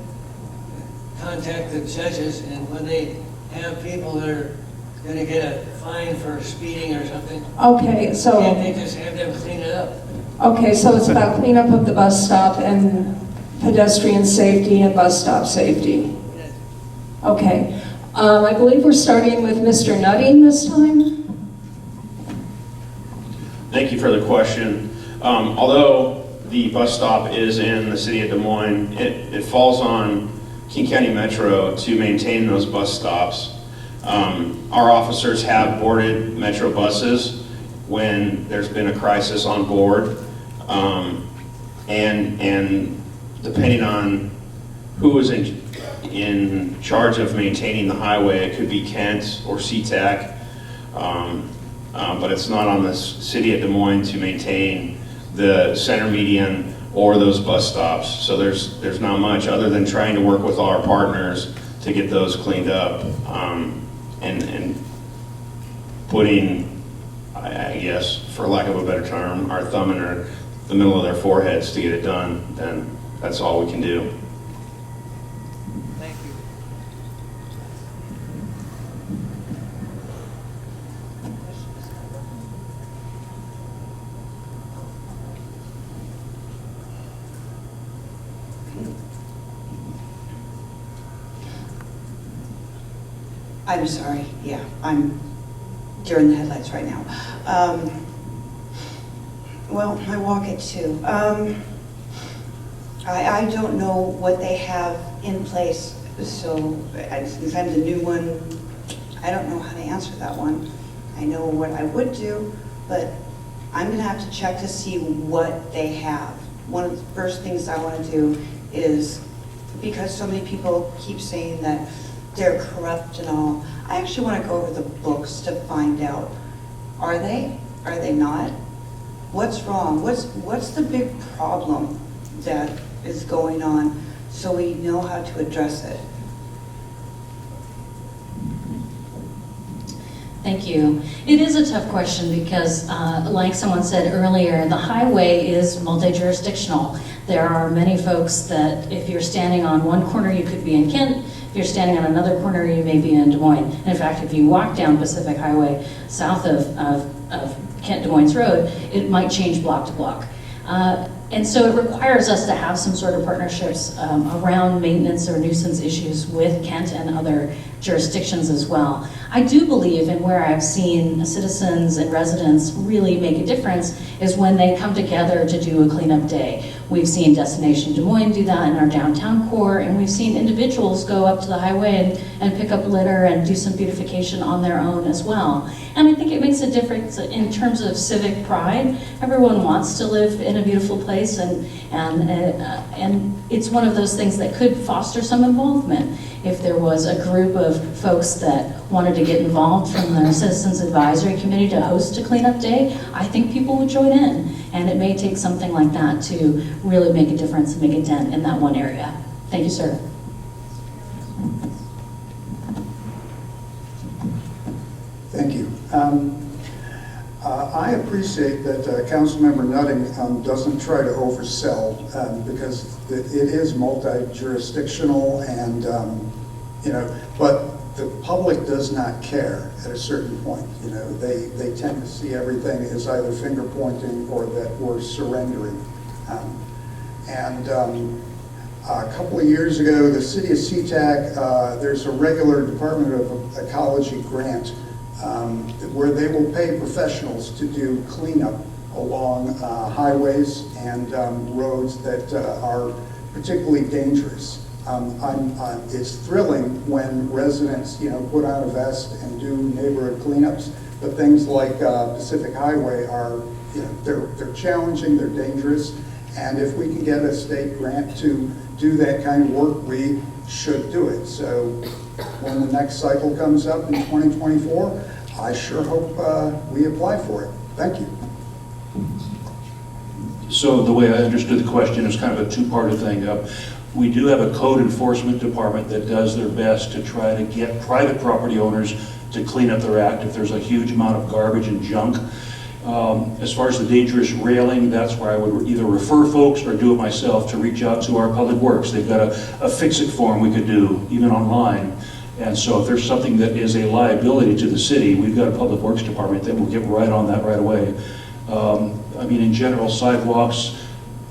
contact the judges, and when they have people that are going to get a fine for speeding or something, Okay, so. can't they just have them clean it up? Okay, so it's about cleanup of the bus stop and pedestrian safety and bus stop safety. Okay. I believe we're starting with Mr. Nutting this time. Thank you for the question. Although the bus stop is in the city of Des Moines, it falls on King County Metro to maintain those bus stops. Our officers have boarded Metro buses when there's been a crisis on board. And depending on who is in charge of maintaining the highway, it could be Kent or SeaTac. But it's not on the city of Des Moines to maintain the center median or those bus stops. So there's not much other than trying to work with our partners to get those cleaned up, and putting, I guess, for lack of a better term, our thumb in the middle of their foreheads to get it done. Then that's all we can do. Thank you. I'm sorry, yeah, I'm during the headlights right now. Well, I walk it too. I don't know what they have in place, so since I'm the new one, I don't know how to answer that one. I know what I would do, but I'm gonna have to check to see what they have. One of the first things I wanna do is, because so many people keep saying that they're corrupt and all, I actually want to go over the books to find out, are they? Are they not? What's wrong? What's the big problem that is going on, so we know how to address it? Thank you. It is a tough question because, like someone said earlier, the highway is multi-jurisdictional. There are many folks that if you're standing on one corner, you could be in Kent. If you're standing on another corner, you may be in Des Moines. And in fact, if you walk down Pacific Highway south of Kent Des Moines Road, it might change block to block. And so it requires us to have some sort of partnerships around maintenance or nuisance issues with Kent and other jurisdictions as well. I do believe, and where I've seen citizens and residents really make a difference, is when they come together to do a cleanup day. We've seen Destination Des Moines do that in our downtown core, and we've seen individuals go up to the highway and pick up litter and do some beautification on their own as well. And I think it makes a difference in terms of civic pride. Everyone wants to live in a beautiful place, and it's one of those things that could foster some involvement. If there was a group of folks that wanted to get involved from the Citizens Advisory Committee to host a cleanup day, I think people would join in. And it may take something like that to really make a difference and make a dent in that one area. Thank you, sir. Thank you. I appreciate that Councilmember Nutting doesn't try to oversell because it is multi-jurisdictional and, but the public does not care at a certain point. They tend to see everything as either finger pointing or that we're surrendering. A couple of years ago, the city of SeaTac, there's a regular Department of Ecology grant where they will pay professionals to do cleanup along highways and roads that are particularly dangerous. It's thrilling when residents, put on a vest and do neighborhood cleanups, but things like Pacific Highway are, they're challenging, they're dangerous, and if we can get a state grant to do that kind of work, we should do it. So when the next cycle comes up in 2024, I sure hope we apply for it. Thank you. So the way I understood the question is kind of a two-parter thing. We do have a code enforcement department that does their best to try to get private property owners to clean up their act if there's a huge amount of garbage and junk. As far as the dangerous railing, that's where I would either refer folks or do it myself to reach out to our public works. They've got a fix-it form we could do, even online. And so if there's something that is a liability to the city, we've got a public works department that will get right on that right away. In general, sidewalks,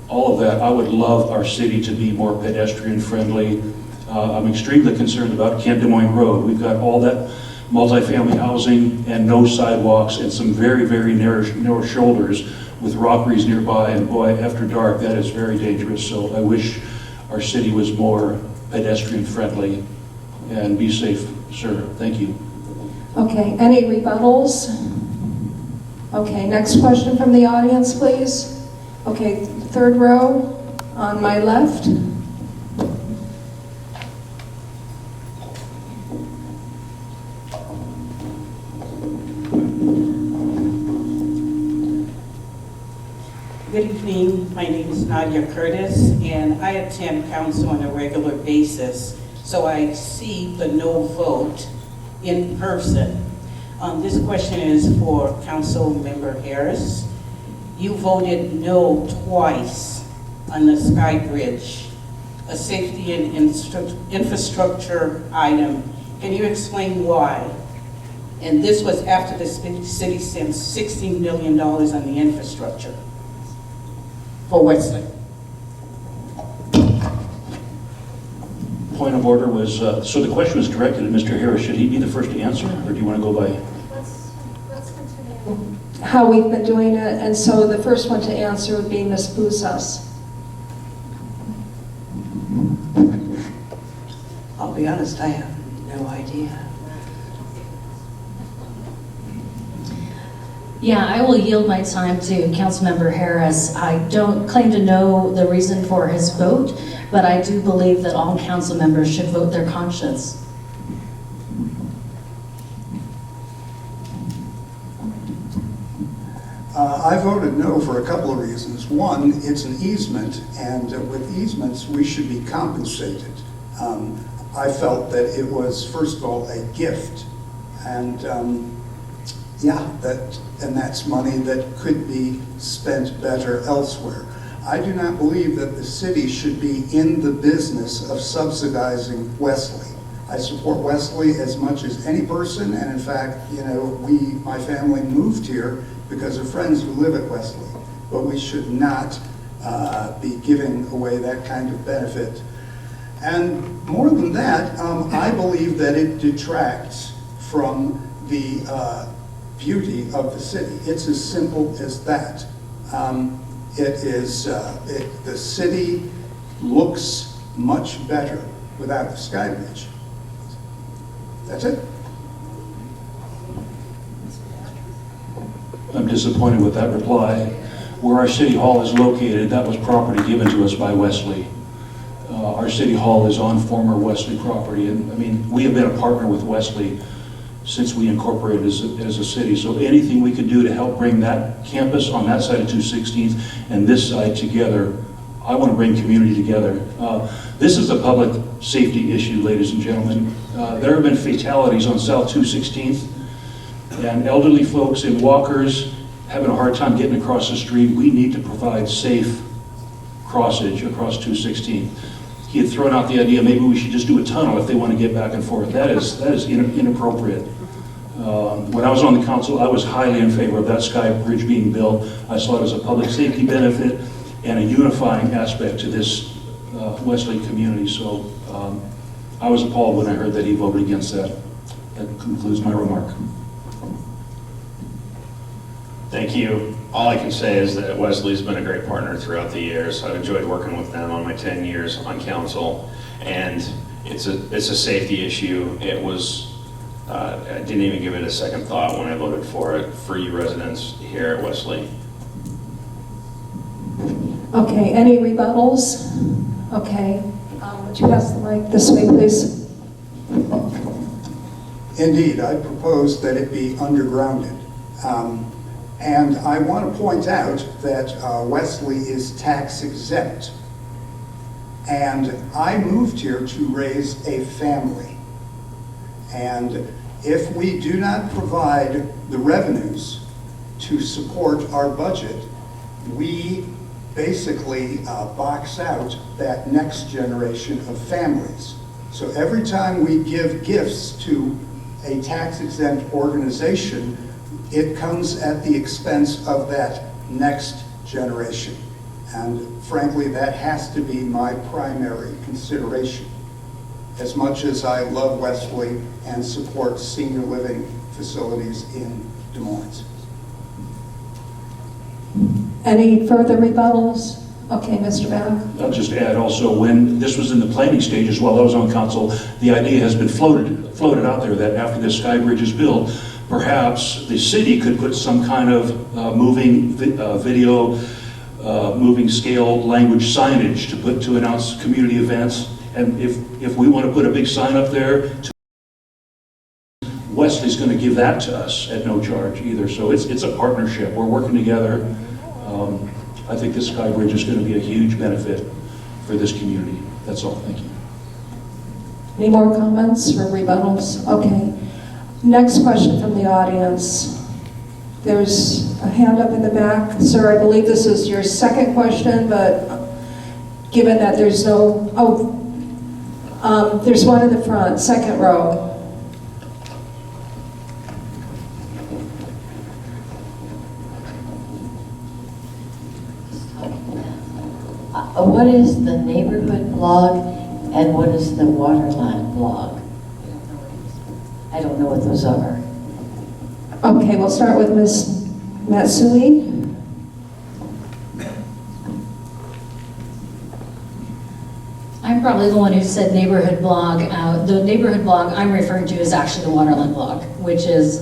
all of that, I would love our city to be more pedestrian friendly. I'm extremely concerned about Kent Des Moines Road. We've got all that multifamily housing and no sidewalks and some very, very narrow shoulders with rockeries nearby, and boy, after dark, that is very dangerous. So I wish our city was more pedestrian friendly. And be safe, sir. Thank you. Okay, any rebuttals? Okay, next question from the audience, please. Okay, third row on my left. Good evening. My name is Nadia Curtis, and I attend council on a regular basis, so I see the no vote in person. This question is for Council Member Harris. You voted no twice on the Sky Bridge, a safety and infrastructure item. Can you explain why? And this was after the city spent $16 million on the infrastructure for Wesley. Point of order was, so the question was directed at Mr. Harris. Should he be the first to answer, or do you want to go by? Let's continue. How we've been doing it, and so the first one to answer would be Ms. Bouzas. I'll be honest, I have no idea. Yeah, I will yield my time to Councilmember Harris. I don't claim to know the reason for his vote, but I do believe that all council members should vote their conscience. I voted no for a couple of reasons. One, it's an easement, and with easements, we should be compensated. I felt that it was, first of all, a gift, and that's money that could be spent better elsewhere. I do not believe that the city should be in the business of subsidizing Wesley. I support Wesley as much as any person, and in fact, you know, my family moved here because of friends who live at Wesley. But we should not be giving away that kind of benefit. And more than that, I believe that it detracts from the beauty of the city. It's as simple as that. The city looks much better without the Sky Bridge. That's it. I'm disappointed with that reply. Where our city hall is located, that was property given to us by Wesley. Our city hall is on former Wesley property, and I mean, we have been a partner with Wesley since we incorporated as a city. So anything we can do to help bring that campus on that side of 216th and this side together, I want to bring community together. This is a public safety issue, ladies and gentlemen. There have been fatalities on South 216th, and elderly folks in walkers having a hard time getting across the street. We need to provide safe crossage across 216th. He had thrown out the idea maybe we should just do a tunnel if they want to get back and forth. That is inappropriate. When I was on the council, I was highly in favor of that Sky Bridge being built. I saw it as a public safety benefit and a unifying aspect to this Wesley community. So I was appalled when I heard that he voted against that. That concludes my remark. Thank you. All I can say is that Wesley's been a great partner throughout the years. I've enjoyed working with them on my 10 years on council, and it's a safety issue. It was, I didn't even give it a second thought when I voted for it, for you residents here at Wesley. Okay, any rebuttals? Okay, would you pass the mic this way, please? Indeed, I propose that it be undergrounded. And I want to point out that Wesley is tax exempt. And I moved here to raise a family. And if we do not provide the revenues to support our budget, we basically box out that next generation of families. So every time we give gifts to a tax-exempt organization, it comes at the expense of that next generation. And frankly, that has to be my primary consideration. As much as I love Wesley and support senior living facilities in Des Moines. Any further rebuttals? Okay, Mr. Back. I'll just add also, when this was in the planning stages while I was on council, the idea has been floated out there that after this Sky Bridge is built, perhaps the city could put some kind of moving video, moving scale language signage to announce community events. And if we want to put a big sign up there, Wesley's going to give that to us at no charge either. So it's a partnership. We're working together. I think this Sky Bridge is going to be a huge benefit for this community. That's all. Thank you. Any more comments or rebuttals? Okay. Next question from the audience. There's a hand up in the back. Sir, I believe this is your second question, but given that there's no, there's one in the front, second row. What is the neighborhood blog and what is the Waterline blog? I don't know what those are. Okay, we'll start with Ms. Matsui. I'm probably the one who said neighborhood blog. The neighborhood blog I'm referring to is actually the Waterland blog, which is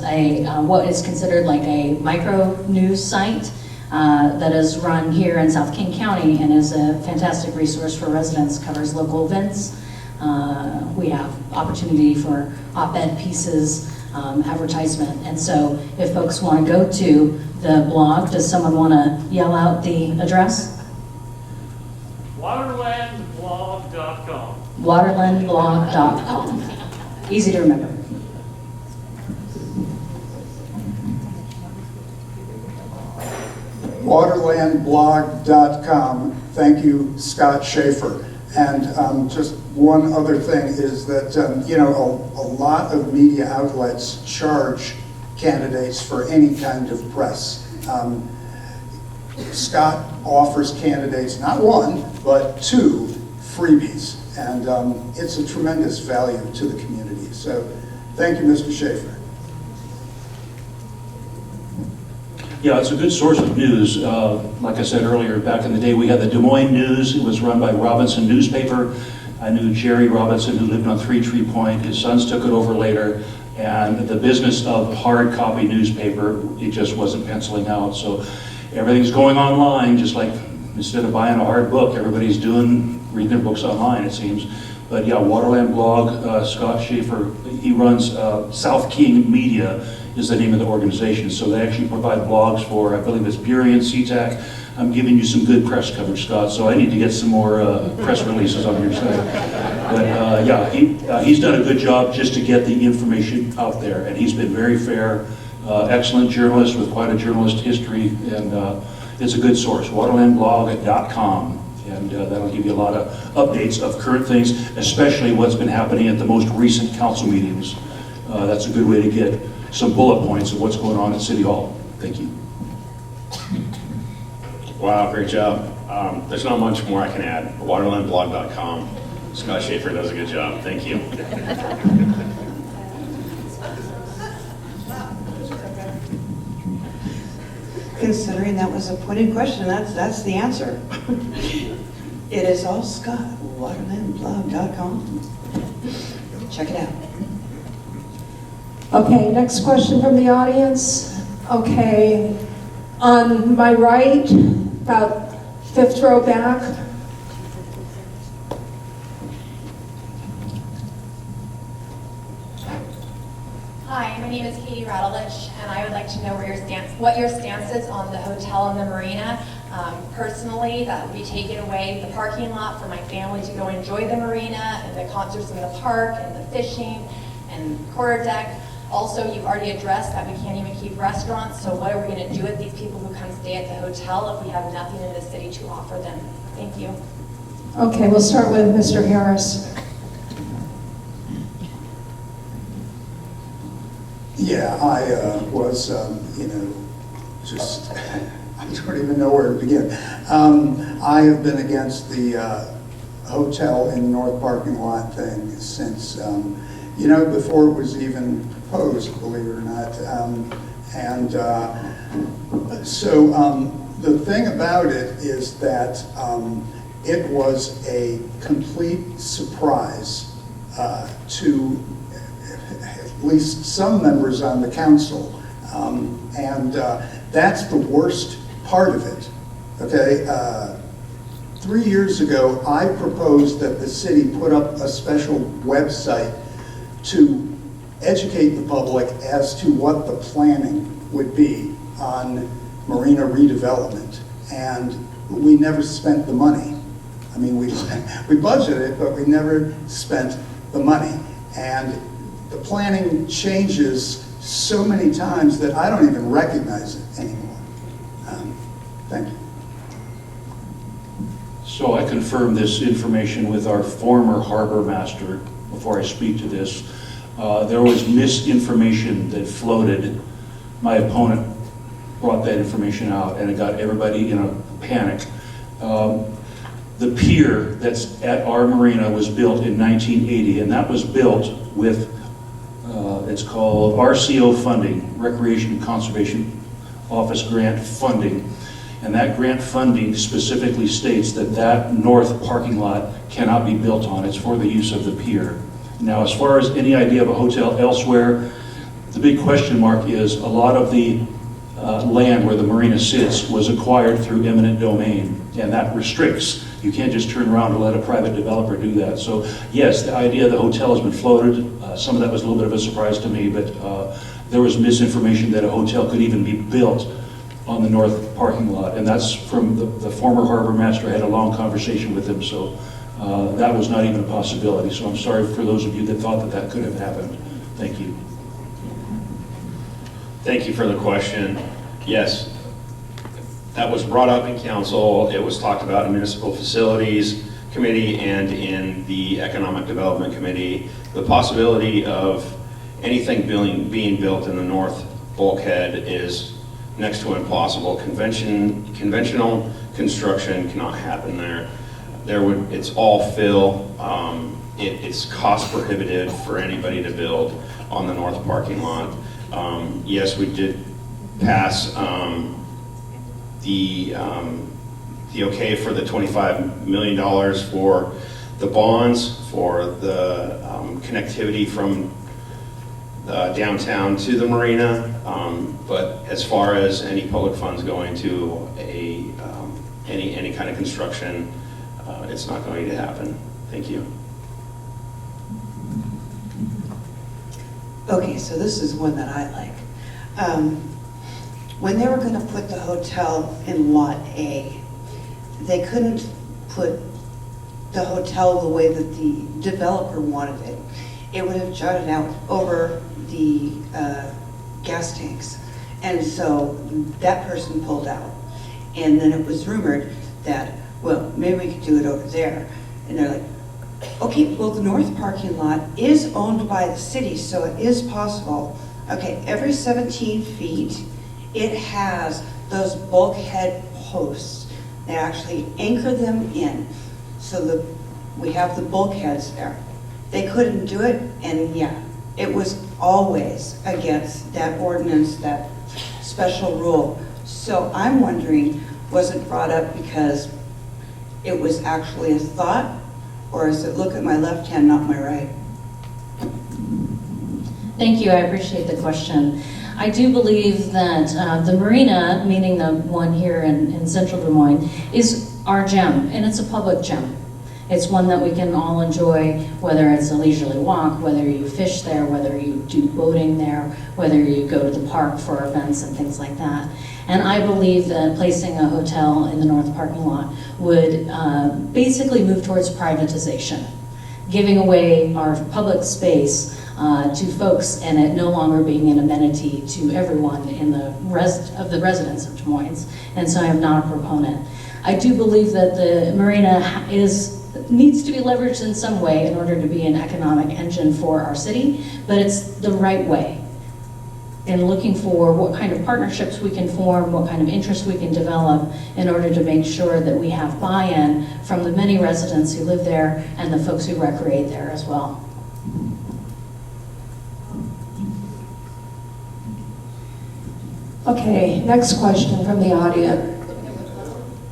what is considered like a micro news site that is run here in South King County and is a fantastic resource for residents, covers local events. We have opportunity for op-ed pieces, advertisement. And so if folks want to go to the blog, does someone want to yell out the address? Waterlandblog.com. Waterlandblog.com. Easy to remember. Waterlandblog.com thank you, Scott Schaefer. And just one other thing is that, you know, a lot of media outlets charge candidates for any kind of press. Scott offers candidates not one, but 2 freebies. And it's a tremendous value to the community. So thank you, Mr. Schaefer. Yeah, it's a good source of news. Like I said earlier, back in the day, we had the Des Moines News. It was run by Robinson Newspaper. I knew Jerry Robinson, who lived on 3 Tree Point. His sons took it over later. And the business of hard copy newspaper, it just wasn't penciling out. So everything's going online, just like instead of buying a hard book, everybody's reading their books online, it seems. But yeah, Waterland Blog, Scott Schaefer, he runs South King Media is the name of the organization. So they actually provide blogs for, I believe it's Burien, SeaTac. I'm giving you some good press coverage, Scott, so I need to get some more press releases on your site. But yeah, he's done a good job just to get the information out there, and he's been very fair, excellent journalist with quite a journalist history, and it's a good source, waterlandblog.com. And that'll give you a lot of updates of current things, especially what's been happening at the most recent council meetings. That's a good way to get some bullet points of what's going on at City Hall. Thank you. Wow, great job. There's not much more I can add. Waterlandblog.com. Scott Schaefer does a good job. Thank you. Considering that was a pointed question, that's the answer. It is all Scott, waterlandblog.com. Check it out. Okay, next question from the audience. Okay, on my right, about 5th row back. Hi, my name is Katie Radelich, and I would like to know what your stance is on the hotel and the marina. Personally, that would be taking away the parking lot for my family to go enjoy the marina and the concerts in the park and the fishing and quarter deck. Also, you've already addressed that we can't even keep restaurants, so what are we going to do with these people who come stay at the hotel if we have nothing in the city to offer them? Thank you. Okay, we'll start with Mr. Harris. Yeah, I was, you know, just, I don't even know where to begin. I have been against the hotel in the north parking lot thing since, you know, before it was even proposed, believe it or not. So the thing about it is that it was a complete surprise to at least some members on the council. That's the worst part of it, okay? 3 years ago, I proposed that the city put up a special website to educate the public as to what the planning would be on marina redevelopment. And we never spent the money. I mean, we budgeted, but we never spent the money. And the planning changes so many times that I don't even recognize it anymore. Thank you. So I confirm this information with our former harbor master before I speak to this. There was misinformation that floated. My opponent brought that information out and it got everybody in a panic. The pier that's at our marina was built in 1980, and that was built with it's called RCO funding, Recreation and Conservation Office grant funding. And that grant funding specifically states that that north parking lot cannot be built on. It's for the use of the pier. Now, as far as any idea of a hotel elsewhere, the big question mark is a lot of the land where the marina sits was acquired through eminent domain, and that restricts. You can't just turn around and let a private developer do that. So yes, the idea of the hotel has been floated. Some of that was a little bit of a surprise to me, but there was misinformation that a hotel could even be built on the north parking lot, and that's from the former harbor master. I had a long conversation with him, so that was not even a possibility. So I'm sorry for those of you that thought that that could have happened. Thank you. Thank you for the question. Yes, that was brought up in council. It was talked about in municipal facilities committee and in the economic development committee. The possibility of anything being built in the north bulkhead is next to impossible. Conventional construction cannot happen there. It's all fill. It's cost prohibitive for anybody to build on the north parking lot. Yes, we did pass the okay for the $25 million for the bonds, for the connectivity from downtown to the marina. But as far as any public funds going to any kind of construction, it's not going to happen. Thank you. Okay, so this is one that I like. When they were going to put the hotel in Lot A, they couldn't put the hotel the way that the developer wanted it. It would have jutted out over the gas tanks. And so that person pulled out. And then it was rumored that, well, maybe we could do it over there. And they're like, okay, well, the north parking lot is owned by the city, so it is possible. Okay, every 17 feet, it has those bulkhead posts. They actually anchor them in, so that we have the bulkheads there. They couldn't do it, and yeah, it was always against that ordinance, that special rule. So I'm wondering, was it brought up because it was actually a thought, or is it look at my left hand, not my right? Thank you, I appreciate the question. I do believe that the marina, meaning the one here in central Des Moines, is our gem, and it's a public gem. It's one that we can all enjoy, whether it's a leisurely walk, whether you fish there, whether you do boating there, whether you go to the park for events and things like that. And I believe that placing a hotel in the north parking lot would basically move towards privatization, giving away our public space to folks, and it no longer being an amenity to everyone in the residents of Des Moines. And so I am not a proponent. I do believe that the marina needs to be leveraged in some way in order to be an economic engine for our city, but it's the right way. And looking for what kind of partnerships we can form, what kind of interest we can develop in order to make sure that we have buy-in from the many residents who live there and the folks who recreate there as well. Okay, next question from the audience.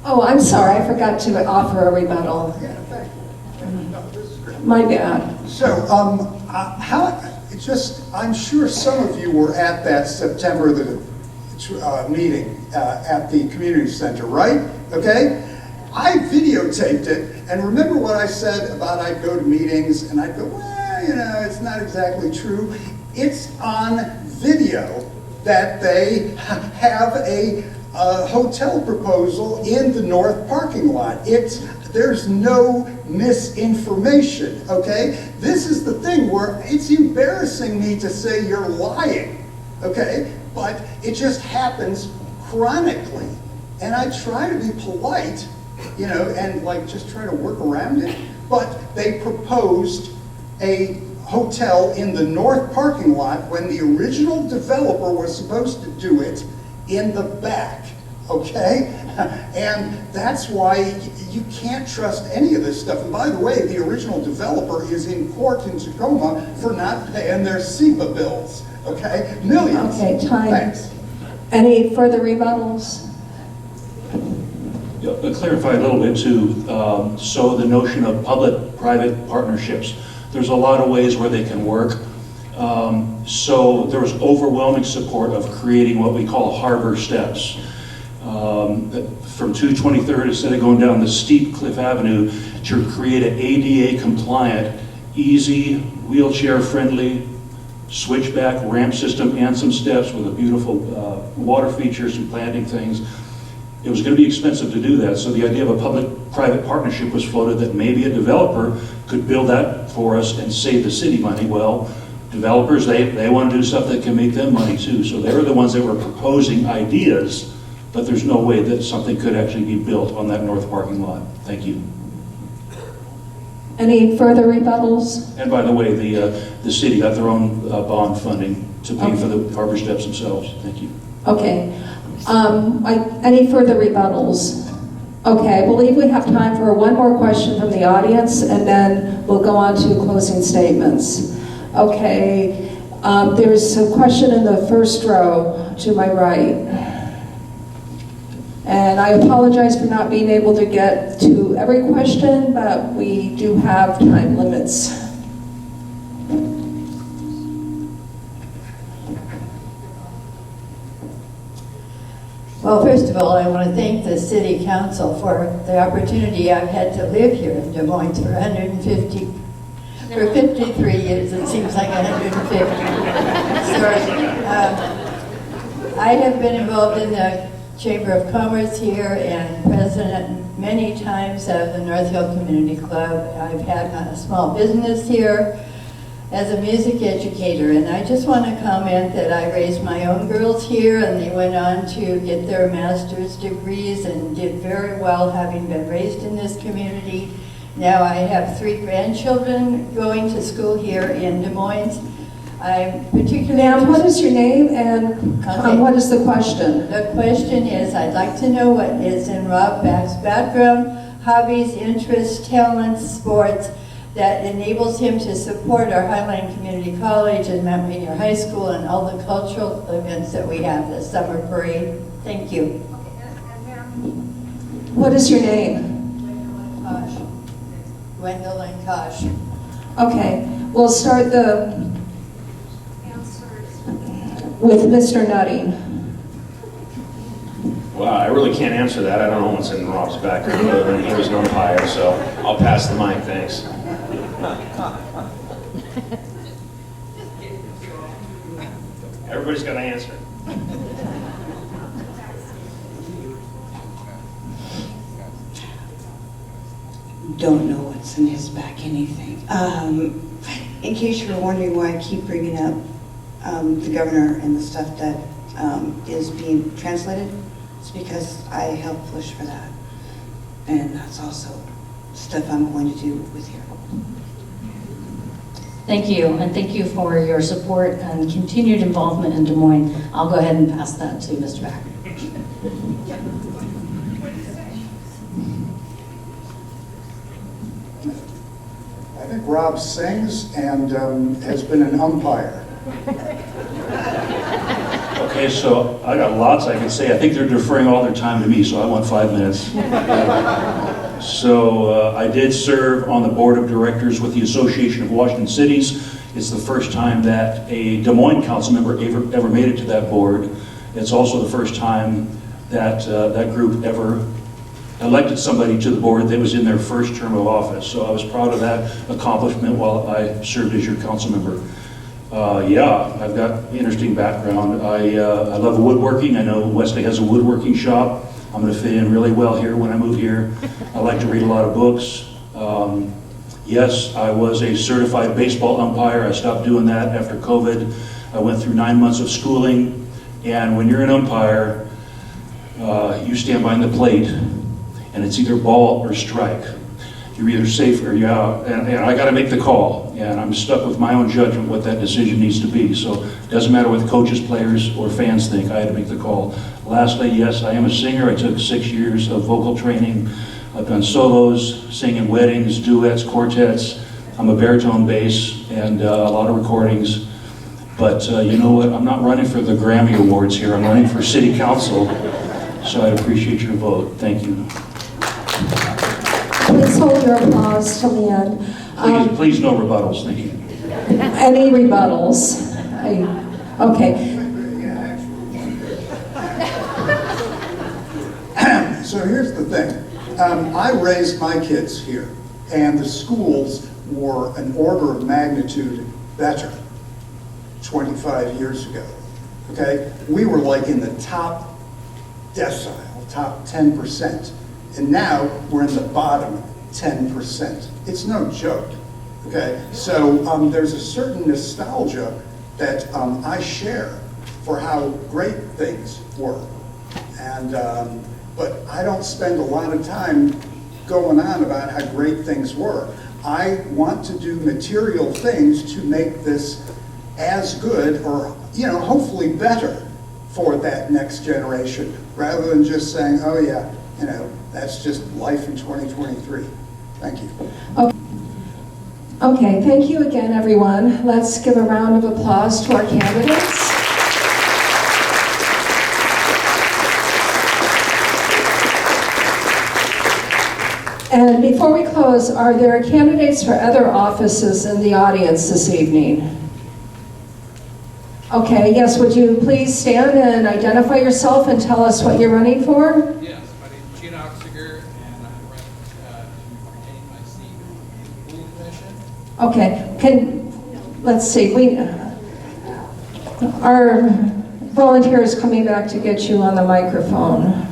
Oh, I'm sorry, I forgot to offer a rebuttal. My bad. So, I'm sure some of you were at that September meeting at the community center, right? Okay? I videotaped it, and remember what I said about I'd go to meetings, and I'd go, well, you know, it's not exactly true. It's on video that they have a hotel proposal in the north parking lot. There's no misinformation, okay? This is the thing where it's embarrassing me to say you're lying, okay? But it just happens chronically. And I try to be polite, you know, and like just try to work around it. But they proposed a hotel in the north parking lot when the original developer was supposed to do it in the back, okay? And that's why you can't trust any of this stuff. And by the way, the original developer is in court in Tacoma for not paying their SEPA bills, okay? Millions. Okay, time. Thanks. Any further rebuttals? Yeah, clarify a little bit too. So the notion of public-private partnerships, there's a lot of ways where they can work. So there was overwhelming support of creating what we call harbor steps. From 223rd, instead of going down the steep Cliff Avenue, to create an ADA compliant, easy, wheelchair friendly, switchback ramp system and some steps with a beautiful water features and planting things. It was going to be expensive to do that, so the idea of a public-private partnership was floated that maybe a developer could build that for us and save the city money. Well, developers, they want to do stuff that can make them money too, so they were the ones that were proposing ideas but there's no way that something could actually be built on that north parking lot. Thank you. Any further rebuttals? And by the way, the city got their own bond funding to pay for the harbor steps themselves. Thank you. Okay. Any further rebuttals? Okay, I believe we have time for one more question from the audience, and then we'll go on to closing statements. Okay, there's a question in the first row to my right. And I apologize for not being able to get to every question, but we do have time limits. Well, first of all, I want to thank the City Council for the opportunity I've had to live here in Des Moines for 53 years. It seems like 150. Sorry. I have been involved in the Chamber of Commerce here and president many times of the North Hill Community Club. I've had a small business here as a music educator, and I just want to comment that I raised my own girls here, and they went on to get their master's degrees and did very well, having been raised in this community. Now I have 3 grandchildren going to school here in Des Moines. I'm particularly... Ma'am, what is your name and what is the question? The question is, I'd like to know what is in Rob Back's background, hobbies, interests, talents, sports, that enables him to support our Highline Community College and Mount Rainier High School and all the cultural events that we have, the summer parade. Thank you. What is your name? Gwendolyn Kosh. Okay, we'll start with Mr. Nutting. Well, I really can't answer that. I don't know what's in Rob's background other than he was an umpire, so I'll pass the mic, thanks. Everybody's got to answer. Don't know what's in his back, anything. In case you're wondering why I keep bringing up the governor and the stuff that is being translated, it's because I helped push for that. And that's also stuff I'm going to do with here. Thank you, and thank you for your support and continued involvement in Des Moines. I'll go ahead and pass that to Mr. Back. I think Rob sings and has been an umpire. Okay, so I got lots I can say. I think they're deferring all their time to me, so I want 5 minutes. So I did serve on the board of directors with the Association of Washington Cities. It's the first time that a Des Moines council member ever made it to that board. It's also the first time that that group ever elected somebody to the board that was in their first term of office. So I was proud of that accomplishment while I served as your council member. Yeah, I've got an interesting background. I love woodworking. I know Wesley has a woodworking shop. I'm going to fit in really well here when I move here. I like to read a lot of books. Yes, I was a certified baseball umpire. I stopped doing that after COVID. I went through 9 months of schooling, and when you're an umpire, you stand behind the plate, and it's either ball or strike. You're either safe or you're out, and I got to make the call, and I'm stuck with my own judgment what that decision needs to be. So it doesn't matter what coaches, players, or fans think. I had to make the call. Lastly, yes, I am a singer. I took 6 years of vocal training. I've done solos, singing weddings, duets, quartets. I'm a baritone bass and a lot of recordings. But you know what? I'm not running for the Grammy Awards here. I'm running for City Council. So I'd appreciate your vote. Thank you. Please hold your applause till the end. Please no rebuttals. Thank you. Any rebuttals? Okay. So here's the thing. I raised my kids here, and the schools were an order of magnitude better 25 years ago. Okay? We were like in the top decile, top 10%. And now we're in the bottom 10%. It's no joke. Okay? So there's a certain nostalgia that I share for how great things were. And, but I don't spend a lot of time going on about how great things were. I want to do material things to make this as good or, you know, hopefully better for that next generation, rather than just saying, oh yeah, you know, that's just life in 2023. Thank you. Okay, thank you again, everyone. Let's give a round of applause to our candidates. And before we close, are there candidates for other offices in the audience this evening? Okay, yes, would you please stand and identify yourself and tell us what you're running for? Yes, my name is Gene Oxiger, and I'm running to retain my seat on the Pool Commission. Okay, let's see, our volunteer is coming back to get you on the microphone.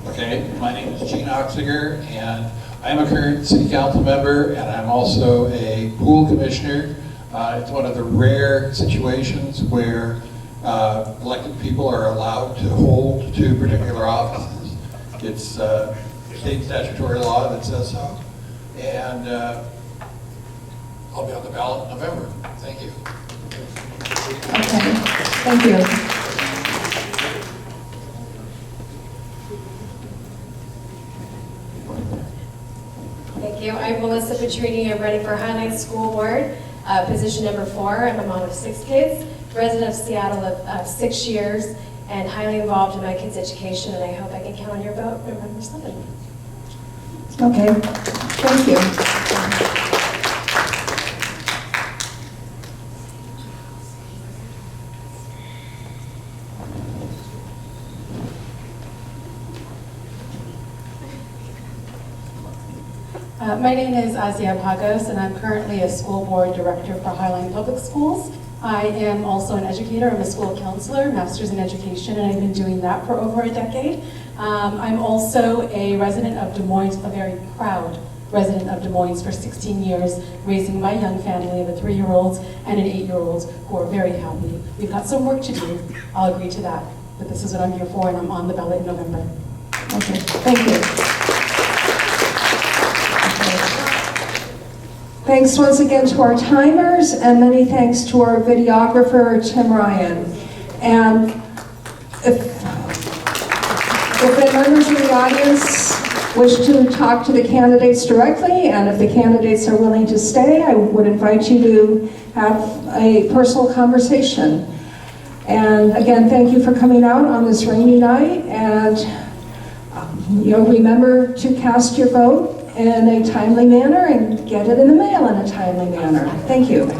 Okay, my name is Gene Oxiger, and I'm a current city council member, and I'm also a pool commissioner. It's one of the rare situations where elected people are allowed to hold two particular offices. It's state statutory law that says so, and I'll be on the ballot in November. Thank you. Okay, thank you. Thank you. I'm Melissa Petrini. I'm running for Highline School Board, position number 4. I'm a mom of 6 kids, resident of Seattle of 6 years, and highly involved in my kids' education, and I hope I can count on your vote November 7th. Okay, thank you. My name is Asia Pagos, and I'm currently a school board director for Highline Public Schools. I am also an educator. I'm a school counselor, master's in education, and I've been doing that for over a decade. I'm also a resident of Des Moines, a very proud resident of Des Moines for 16 years, raising my young family of a 3-year-old and an 8-year-old who are very happy. We've got some work to do. I'll agree to that. But this is what I'm here for, and I'm on the ballot in November. Okay, thank you. Thanks once again to our timers, and many thanks to our videographer, Tim Ryan. And if the members of the audience wish to talk to the candidates directly, and if the candidates are willing to stay, I would invite you to have a personal conversation. And again, thank you for coming out on this rainy night, and remember to cast your vote in a timely manner and get it in the mail in a timely manner. Thank you.